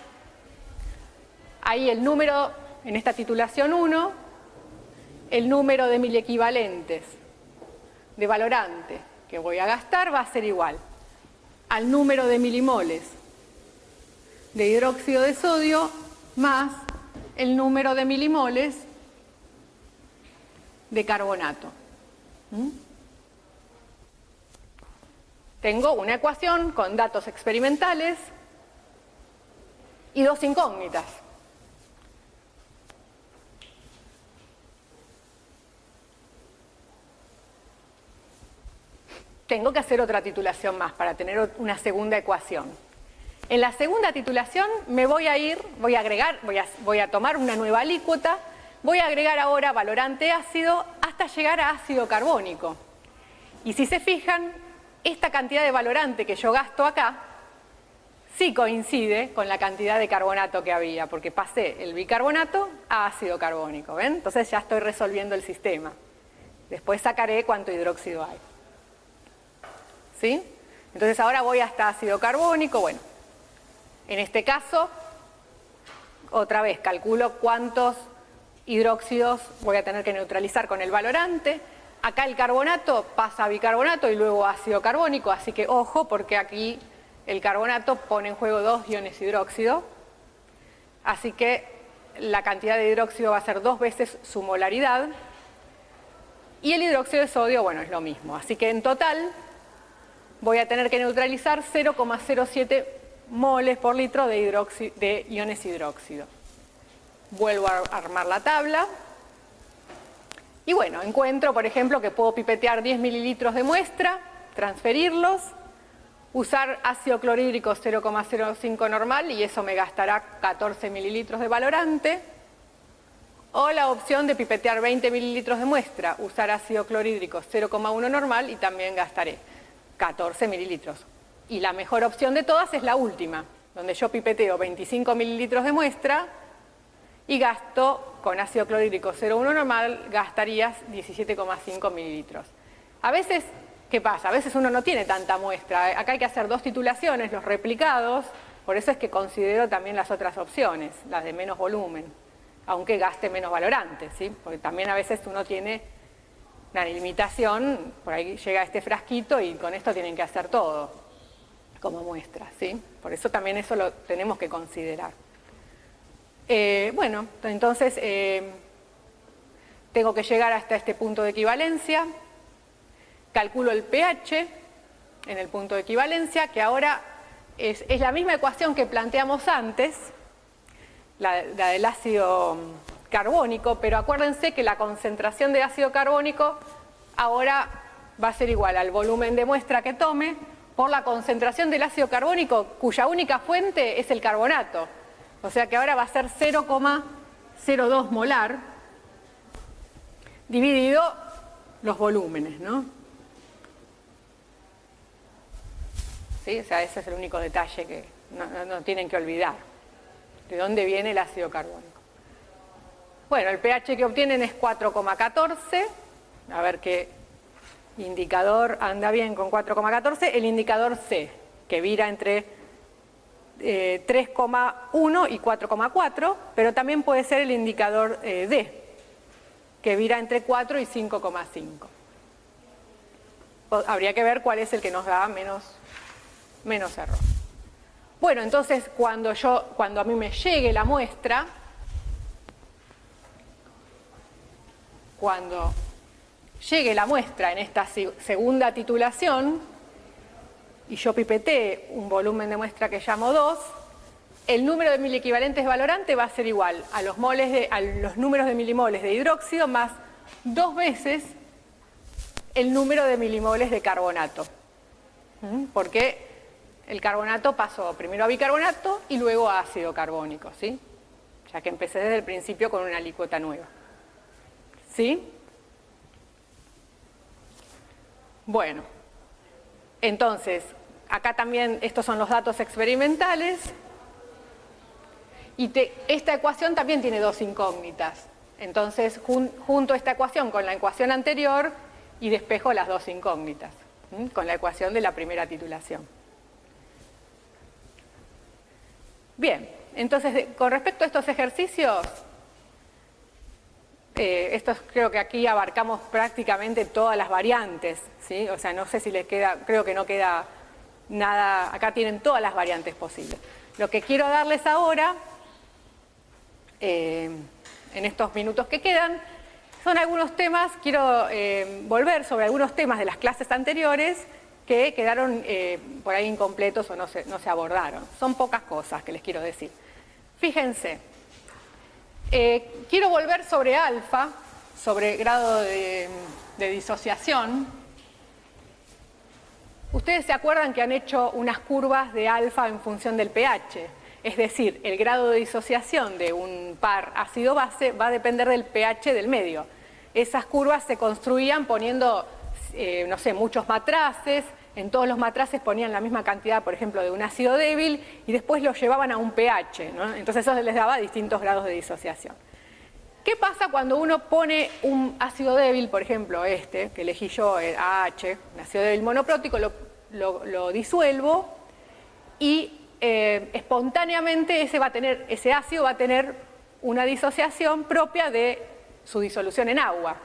Ahí el número, en esta titulación 1, el número de miliequivalentes de valorante que voy a gastar va a ser igual al número de milimoles de hidróxido de sodio más el número de milimoles de carbonato. Tengo una ecuación con datos experimentales y dos incógnitas. Tengo que hacer otra titulación más para tener una segunda ecuación. En la segunda titulación me voy a tomar una nueva alícuota, voy a agregar ahora valorante ácido hasta llegar a ácido carbónico. Y si se fijan, esta cantidad de valorante que yo gasto acá sí coincide con la cantidad de carbonato que había, porque pasé el bicarbonato a ácido carbónico, ¿ven? Entonces ya estoy resolviendo el sistema. Después sacaré cuánto hidróxido hay. ¿Sí? Entonces ahora voy hasta ácido carbónico. Bueno, en este caso, otra vez calculo cuántos hidróxidos voy a tener que neutralizar con el valorante. Acá el carbonato pasa a bicarbonato y luego a ácido carbónico, así que ojo porque aquí el carbonato pone en juego 2 iones hidróxido, así que la cantidad de hidróxido va a ser 2 veces su molaridad, y el hidróxido de sodio, bueno, es lo mismo. Así que en total voy a tener que neutralizar 0,07 moles por litro de iones hidróxido. Vuelvo a armar la tabla. Y bueno, encuentro, por ejemplo, que puedo pipetear 10 mililitros de muestra, transferirlos, usar ácido clorhídrico 0,05 normal y eso me gastará 14 mililitros de valorante. O la opción de pipetear 20 mililitros de muestra, usar ácido clorhídrico 0,1 normal y también gastaré 14 mililitros. Y la mejor opción de todas es la última, donde yo pipeteo 25 mililitros de muestra y gasto con ácido clorhídrico 0,1 normal, gastarías 17,5 mililitros. A veces, ¿qué pasa? A veces uno no tiene tanta muestra. Acá hay que hacer 2 titulaciones, los replicados, por eso es que considero también las otras opciones, las de menos volumen, aunque gaste menos valorante, ¿sí? Porque también a veces uno tiene una limitación, por ahí llega este frasquito y con esto tienen que hacer todo como muestra, ¿sí? Por eso también eso lo tenemos que considerar. Bueno, entonces tengo que llegar hasta este punto de equivalencia, calculo el pH en el punto de equivalencia, que ahora es la misma ecuación que planteamos antes, la del ácido carbónico, pero acuérdense que la concentración de ácido carbónico ahora va a ser igual al volumen de muestra que tome por la concentración del ácido carbónico, cuya única fuente es el carbonato. O sea que ahora va a ser 0,02 molar dividido los volúmenes, ¿no? ¿Sí? O sea, ese es el único detalle que no tienen que olvidar. ¿De dónde viene el ácido carbónico? Bueno, el pH que obtienen es 4,14. A ver qué indicador anda bien con 4,14. El indicador C, que vira entre 3,1 y 4,4, pero también puede ser el indicador D, que vira entre 4 y 5,5. Habría que ver cuál es el que nos da menos error. Bueno, entonces cuando a mí me llegue la muestra, cuando llegue la muestra en esta segunda titulación, y yo pipetee un volumen de muestra que llamo 2, el número de miliequivalentes valorante va a ser igual a los números de milimoles de hidróxido más 2 veces el número de milimoles de carbonato. Porque el carbonato pasó primero a bicarbonato y luego a ácido carbónico, ¿sí? Ya que empecé desde el principio con una alícuota nueva. ¿Sí? Bueno, entonces, acá también estos son los datos experimentales y esta ecuación también tiene 2 incógnitas. Entonces, junto esta ecuación con la ecuación anterior y despejo las 2 incógnitas, con la ecuación de la primera titulación. Bien, entonces, con respecto a estos ejercicios, creo que aquí abarcamos prácticamente todas las variantes, ¿sí? O sea, no sé si les queda, creo que no queda nada, acá tienen todas las variantes posibles. Lo que quiero darles ahora, en estos minutos que quedan, son algunos temas, quiero volver sobre algunos temas de las clases anteriores que quedaron por ahí incompletos o no se abordaron. Son pocas cosas que les quiero decir. Fíjense. Quiero volver sobre alfa, sobre grado de disociación. Ustedes se acuerdan que han hecho unas curvas de alfa en función del pH, es decir, el grado de disociación de un par ácido-base va a depender del pH del medio. Esas curvas se construían poniendo, no sé, muchos matraces. En todos los matraces ponían la misma cantidad, por ejemplo, de un ácido débil y después los llevaban a un pH, ¿no? Entonces eso les daba distintos grados de disociación. ¿Qué pasa cuando uno pone un ácido débil, por ejemplo que elegí yo, el AH, un ácido débil monoprótico, lo disuelvo y espontáneamente ese ácido va a tener una disociación propia de su disolución en agua.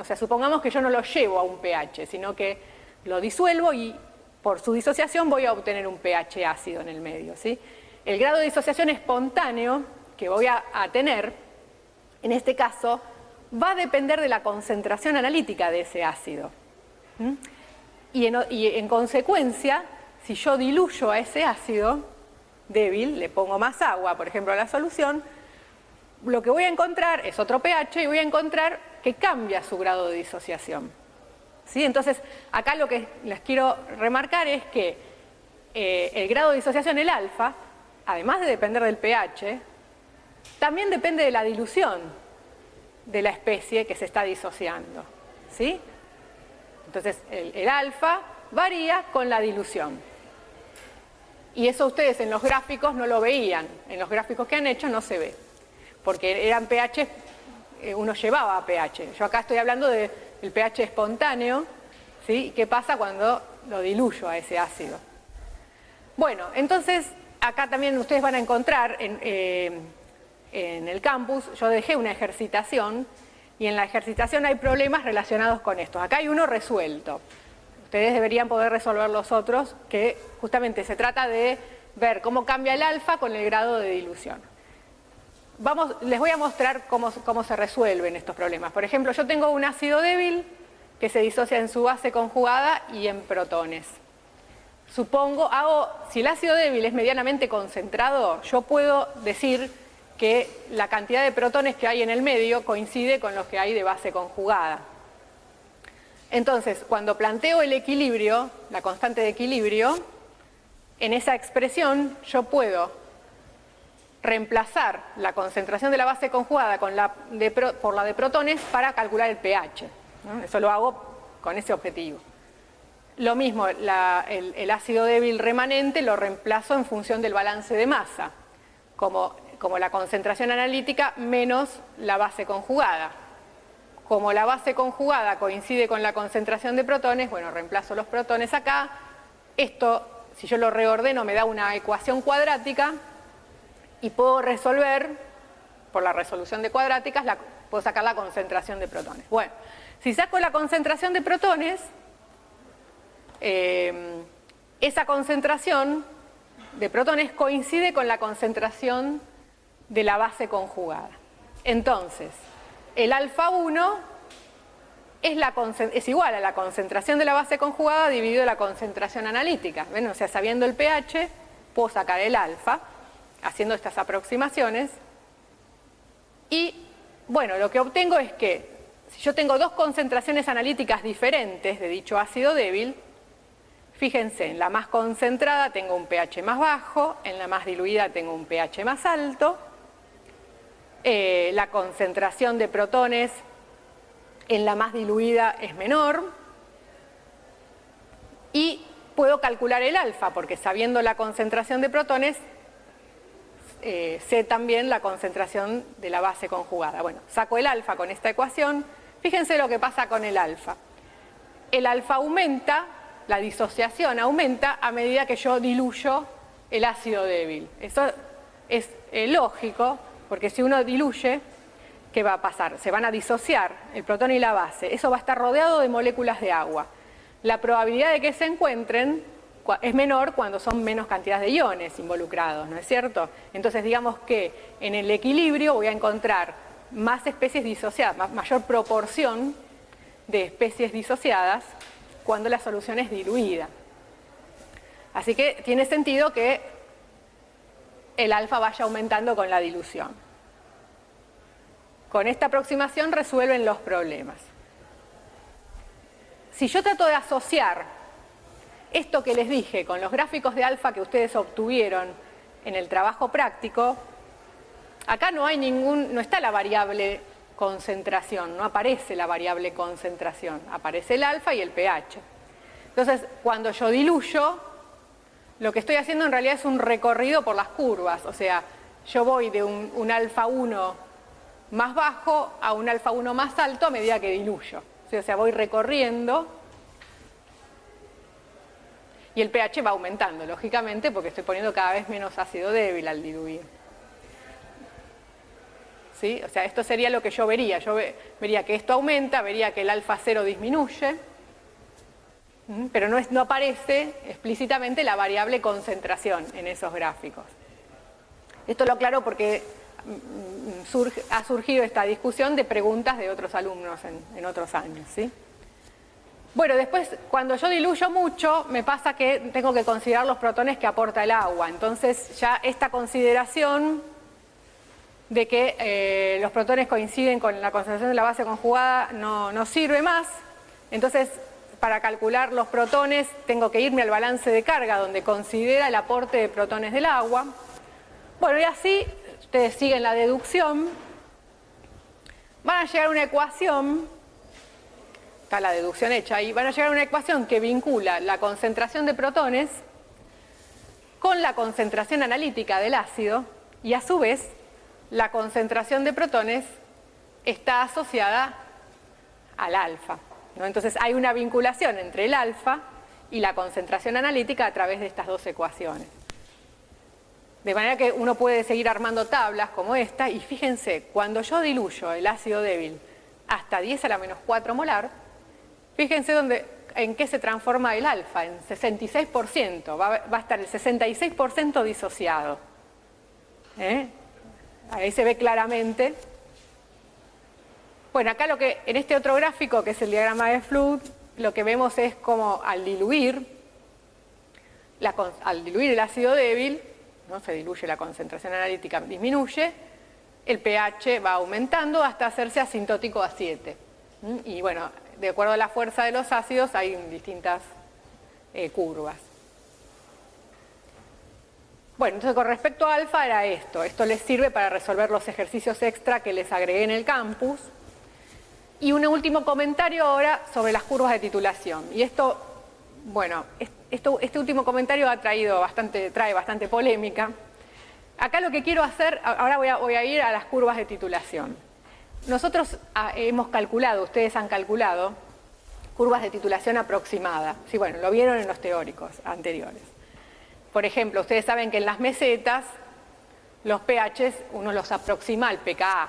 O sea, supongamos que yo no lo llevo a un pH, sino que lo disuelvo y por su disociación voy a obtener un pH ácido en el medio, ¿sí? El grado de disociación espontáneo que voy a tener, en este caso, va a depender de la concentración analítica de ese ácido. Y en consecuencia, si yo diluyo a ese ácido débil, le pongo más agua, por ejemplo, a la solución, lo que voy a encontrar es otro pH y voy a encontrar que cambia su grado de disociación. ¿Sí? Entonces, acá lo que les quiero remarcar es que el grado de disociación, el alfa, además de depender del pH, también depende de la dilución de la especie que se está disociando. ¿Sí? Entonces, el alfa varía con la dilución. Y eso ustedes en los gráficos no lo veían. En los gráficos que han hecho no se ve. Porque eran pH, uno llevaba a pH. Yo acá estoy hablando del pH espontáneo, ¿sí? ¿Qué pasa cuando lo diluyo a ese ácido? Bueno, entonces acá también ustedes van a encontrar en el campus, yo dejé una ejercitación y en la ejercitación hay problemas relacionados con esto. Acá hay uno resuelto. Ustedes deberían poder resolver los otros, que justamente se trata de ver cómo cambia el alfa con el grado de dilución. Les voy a mostrar cómo se resuelven estos problemas. Por ejemplo, yo tengo un ácido débil que se disocia en su base conjugada y en protones. Supongo, si el ácido débil es medianamente concentrado, yo puedo decir que la cantidad de protones que hay en el medio coincide con los que hay de base conjugada. Entonces, cuando planteo el equilibrio, la constante de equilibrio, en esa expresión yo puedo reemplazar la concentración de la base conjugada por la de protones para calcular el pH, ¿no? Eso lo hago con ese objetivo. Lo mismo, el ácido débil remanente lo reemplazo en función del balance de masa, como la concentración analítica menos la base conjugada. Como la base conjugada coincide con la concentración de protones, bueno, reemplazo los protones acá. Esto, si yo lo reordeno, me da una ecuación cuadrática y puedo resolver, por la resolución de cuadráticas, puedo sacar la concentración de protones. Bueno, si saco la concentración de protones, esa concentración de protones coincide con la concentración de la base conjugada. Entonces, el alfa 1 es igual a la concentración de la base conjugada dividido la concentración analítica. ¿Ven? O sea, sabiendo el pH, puedo sacar el alfa, haciendo estas aproximaciones. Y, bueno, lo que obtengo es que, si yo tengo dos concentraciones analíticas diferentes de dicho ácido débil, fíjense, en la más concentrada tengo un pH más bajo, en la más diluida tengo un pH más alto. La concentración de protones en la más diluida es menor y puedo calcular el alfa porque sabiendo la concentración de protones sé también la concentración de la base conjugada. Bueno, saco el alfa con esta ecuación. Fíjense lo que pasa con el alfa. El alfa aumenta, la disociación aumenta a medida que yo diluyo el ácido débil. Eso es lógico. Porque si uno diluye, ¿qué va a pasar? Se van a disociar el protón y la base. Eso va a estar rodeado de moléculas de agua. La probabilidad de que se encuentren es menor cuando son menos cantidades de iones involucrados, ¿no es cierto? Entonces digamos que en el equilibrio voy a encontrar más especies disociadas, mayor proporción de especies disociadas cuando la solución es diluida. Así que tiene sentido que el alfa vaya aumentando con la dilución. Con esta aproximación resuelven los problemas. Si yo trato de asociar esto que les dije con los gráficos de alfa que ustedes obtuvieron en el trabajo práctico, acá no está la variable concentración, no aparece la variable concentración, aparece el alfa y el pH. Entonces, cuando yo diluyo, lo que estoy haciendo en realidad es un recorrido por las curvas, o sea, yo voy de un alfa 1 más bajo a un alfa 1 más alto a medida que diluyo. O sea, voy recorriendo y el pH va aumentando, lógicamente, porque estoy poniendo cada vez menos ácido débil al diluir. ¿Sí? O sea, esto sería lo que yo vería. Yo vería que esto aumenta, vería que el alfa 0 disminuye. pero no aparece explícitamente la variable concentración en esos gráficos. Esto lo aclaro porque ha surgido esta discusión de preguntas de otros alumnos en otros años, ¿sí? Bueno, después, cuando yo diluyo mucho, me pasa que tengo que considerar los protones que aporta el agua. Entonces, ya esta consideración de que los protones coinciden con la concentración de la base conjugada no sirve más. Entonces, para calcular los protones, tengo que irme al balance de carga, donde considera el aporte de protones del agua. Bueno, y así, ustedes siguen la deducción. Van a llegar a una ecuación, está la deducción hecha ahí, van a llegar a una ecuación que vincula la concentración de protones con la concentración analítica del ácido y a su vez la concentración de protones está asociada al alfa, ¿no? Entonces hay una vinculación entre el alfa y la concentración analítica a través de estas dos ecuaciones. De manera que uno puede seguir armando tablas como esta y fíjense, cuando yo diluyo el ácido débil hasta 10 a la menos 4 molar, fíjense en qué se transforma el alfa, en 66%, va a estar el 66% disociado. Ahí se ve claramente. Bueno, acá en este otro gráfico, que es el diagrama de Flood, lo que vemos es como al diluir el ácido débil, ¿no? Se diluye, la concentración analítica disminuye, el pH va aumentando hasta hacerse asintótico a 7. Y bueno, de acuerdo a la fuerza de los ácidos hay distintas curvas. Bueno, entonces con respecto a alfa era esto. Esto les sirve para resolver los ejercicios extra que les agregué en el campus. Y un último comentario ahora sobre las curvas de titulación. Y esto, bueno, este último comentario trae bastante polémica. Acá lo que quiero hacer, ahora voy a ir a las curvas de titulación. Nosotros hemos calculado, ustedes han calculado, curvas de titulación aproximada. Sí, bueno, lo vieron en los teóricos anteriores. Por ejemplo, ustedes saben que en las mesetas, los pHs uno los aproxima al pKa,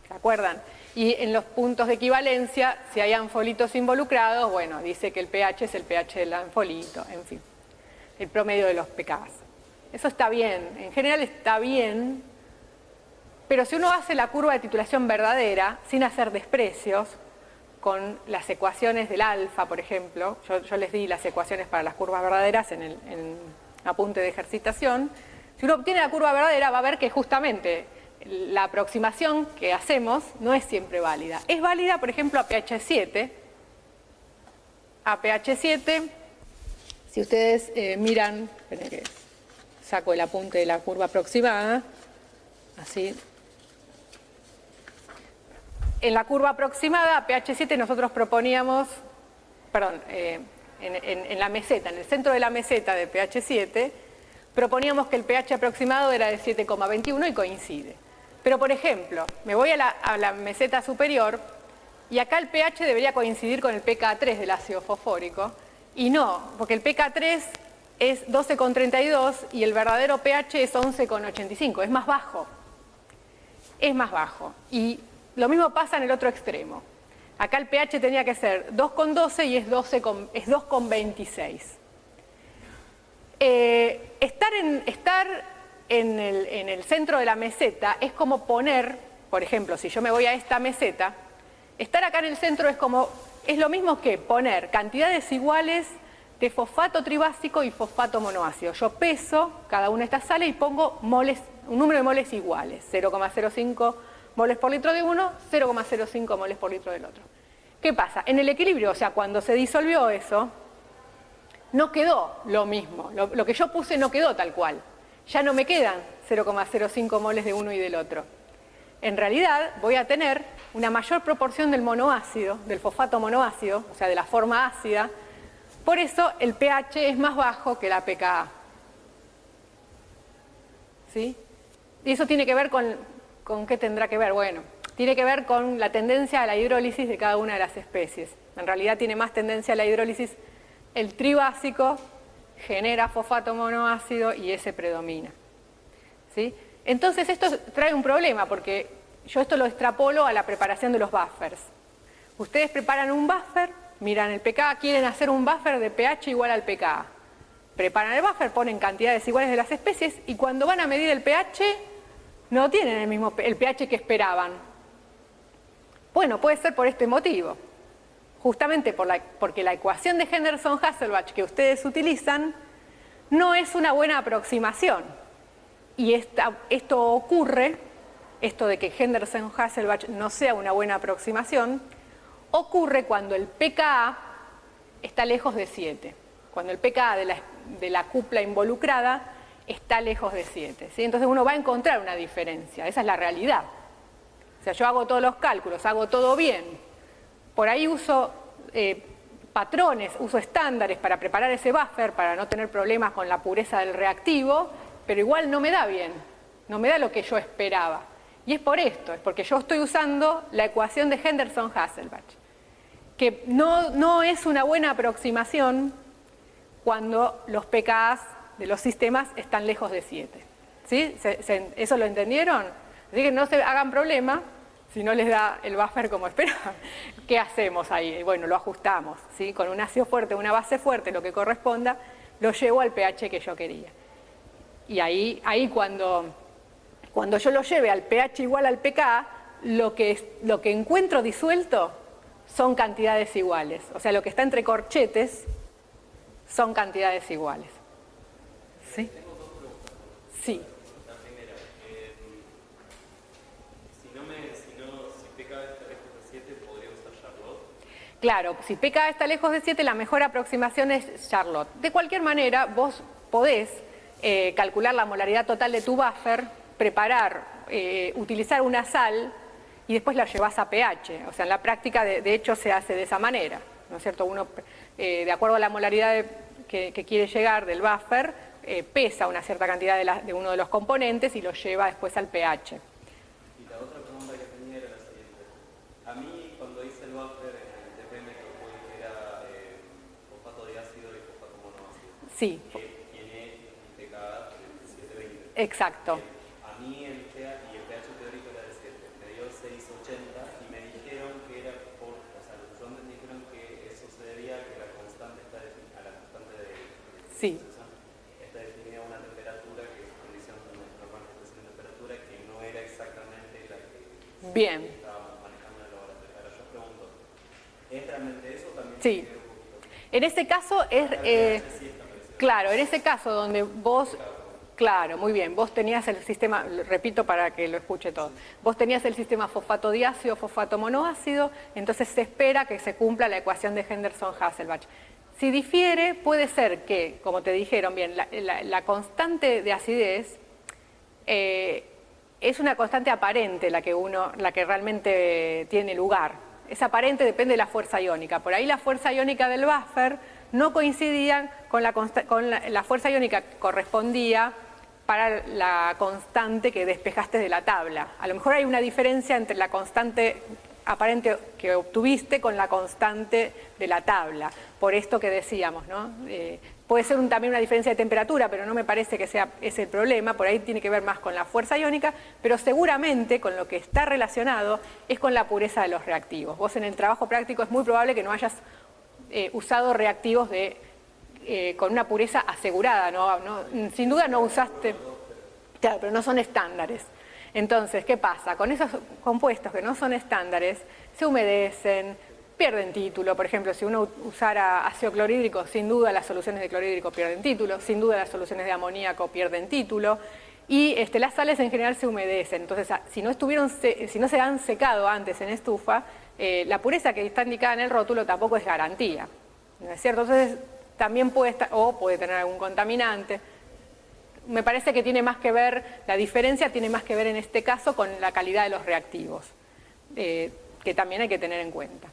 ¿se acuerdan? Y en los puntos de equivalencia, si hay anfolitos involucrados, bueno, dice que el pH es el pH del anfolito, en fin, el promedio de los pKs. Eso está bien, en general está bien, pero si uno hace la curva de titulación verdadera, sin hacer desprecios, con las ecuaciones del alfa, por ejemplo, yo les di las ecuaciones para las curvas verdaderas en apunte de ejercitación. Si uno obtiene la curva verdadera, va a ver que justamente la aproximación que hacemos no es siempre válida. Es válida, por ejemplo, a pH 7. A pH 7, si ustedes miran, esperen que saco el apunte de la curva aproximada, así. En la curva aproximada, a pH 7, nosotros proponíamos, en la meseta, en el centro de la meseta de pH 7, proponíamos que el pH aproximado era de 7,21 y coincide. Pero, por ejemplo, me voy a la meseta superior y acá el pH debería coincidir con el pK3 del ácido fosfórico, y no, porque el pK3 es 12,32 y el verdadero pH es 11,85, es más bajo. Es más bajo. Y lo mismo pasa en el otro extremo. Acá el pH tenía que ser 2,12 y es 2,26. Estar en el centro de la meseta es como poner, por ejemplo, si yo me voy a esta meseta, estar acá en el centro es lo mismo que poner cantidades iguales de fosfato tribásico y fosfato monoácido. Yo peso cada una de estas sales y pongo moles, un número de moles iguales, 0,05 moles por litro de uno, 0,05 moles por litro del otro. ¿Qué pasa? En el equilibrio, o sea, cuando se disolvió eso, no quedó lo mismo. Lo que yo puse no quedó tal cual. Ya no me quedan 0,05 moles de uno y del otro. En realidad voy a tener una mayor proporción del monoácido, del fosfato monoácido, o sea, de la forma ácida. Por eso el pH es más bajo que la pKa. ¿Sí? Y eso tiene que ver ¿con qué tendrá que ver? Bueno, tiene que ver con la tendencia a la hidrólisis de cada una de las especies. En realidad tiene más tendencia a la hidrólisis el tribásico, genera fosfato monoácido y ese predomina. ¿Sí? Entonces esto trae un problema porque yo esto lo extrapolo a la preparación de los buffers. Ustedes preparan un buffer miran el pKa, quieren hacer un buffer de pH igual al pKa. Preparan el buffer, ponen cantidades iguales de las especies y cuando van a medir el pH no tienen el pH que esperaban. Bueno, puede ser por este motivo. Justamente porque la ecuación de Henderson-Hasselbalch que ustedes utilizan no es una buena aproximación. Y esto ocurre, esto de que Henderson-Hasselbalch no sea una buena aproximación, ocurre cuando el pKa está lejos de 7. Cuando el pKa de la cupla involucrada está lejos de 7. ¿Sí? Entonces uno va a encontrar una diferencia, esa es la realidad. O sea, yo hago todos los cálculos, hago todo bien. Por ahí uso patrones, uso estándares para preparar ese buffer, para no tener problemas con la pureza del reactivo, pero igual no me da bien, no me da lo que yo esperaba. Y es por esto, es porque yo estoy usando la ecuación de Henderson-Hasselbalch, que no es una buena aproximación cuando los pKa de los sistemas están lejos de 7. ¿Sí? ¿Eso lo entendieron? Así que no se hagan problema si no les da el buffer como esperaban. ¿Qué hacemos ahí? Bueno, lo ajustamos, ¿sí? Con un ácido fuerte, una base fuerte, lo que corresponda, lo llevo al pH que yo quería. Y ahí cuando yo lo lleve al pH igual al pKa, lo que encuentro disuelto son cantidades iguales. O sea, lo que está entre corchetes son cantidades iguales. ¿Sí? Tengo dos preguntas. Sí. La primera, si pKa está lejos de 7, ¿podría usar Charlotte? Claro, si pKa está lejos de 7, la mejor aproximación es Charlotte. De cualquier manera, vos podés calcular la molaridad total de tu buffer, preparar, utilizar una sal y después la llevas a pH. O sea, en la práctica, de hecho, se hace de esa manera, ¿no es cierto? Uno, de acuerdo a la molaridad que quiere llegar del buffer, pesa una cierta cantidad de uno de los componentes y lo lleva después al pH. Y la otra pregunta que tenía era la siguiente. A mí, cuando hice el buffer en el TPM, que era fosfato de ácido y fosfato monoácido, Sí. que tiene un pKa de 720. Exacto. A mí el pH teórico era de 7. Me dio 680 y me dijeron que era o sea, los hombres me dijeron que eso se debía a que la constante está a la constante de Sí. está definida a una temperatura que es condición normal de expresión de temperatura que no era exactamente la que Bien. estábamos manejando en el laboratorio. Ahora yo pregunto, ¿es realmente eso o también Sí. tiene que ver un poquito? En ese caso es... claro, en ese caso donde vos... Claro, muy bien. Vos tenías el sistema, repito para que lo escuche todo, vos tenías el sistema fosfato diácido, fosfato monoácido, entonces se espera que se cumpla la ecuación de Henderson-Hasselbalch. Si difiere, puede ser que, como te dijeron bien, la constante de acidez es una constante aparente la que realmente tiene lugar. Es aparente, depende de la fuerza iónica. Por ahí la fuerza iónica del buffer no coincidía con la fuerza iónica que correspondía para la constante que despejaste de la tabla. A lo mejor hay una diferencia entre la constante aparente que obtuviste con la constante de la tabla, por esto que decíamos, ¿no? Puede ser también una diferencia de temperatura, pero no me parece que sea ese el problema, por ahí tiene que ver más con la fuerza iónica, pero seguramente con lo que está relacionado es con la pureza de los reactivos. Vos en el trabajo práctico es muy probable que no hayas usado reactivos con una pureza asegurada, sin duda no usaste, claro, pero no son estándares. Entonces, ¿qué pasa? Con esos compuestos que no son estándares, se humedecen, pierden título. Por ejemplo, si uno usara ácido clorhídrico, sin duda las soluciones de clorhídrico pierden título, sin duda las soluciones de amoníaco pierden título, y las sales en general se humedecen. Entonces, si no se han secado antes en estufa, la pureza que está indicada en el rótulo tampoco es garantía, ¿no es cierto? Entonces, también puede tener algún contaminante. Me parece que tiene más que ver, la diferencia tiene más que ver en este caso con la calidad de los reactivos, que también hay que tener en cuenta,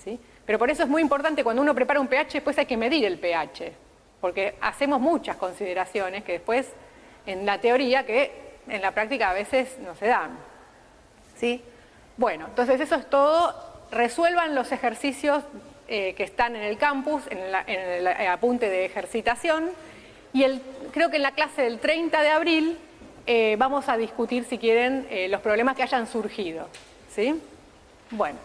¿sí? Pero por eso es muy importante cuando uno prepara un pH, después hay que medir el pH, porque hacemos muchas consideraciones que después en la teoría que en la práctica a veces no se dan, ¿sí? Bueno, entonces eso es todo. Resuelvan los ejercicios que están en el campus, en el apunte de ejercitación. Y creo que en la clase del 30 de abril vamos a discutir, si quieren, los problemas que hayan surgido, ¿sí? Bueno.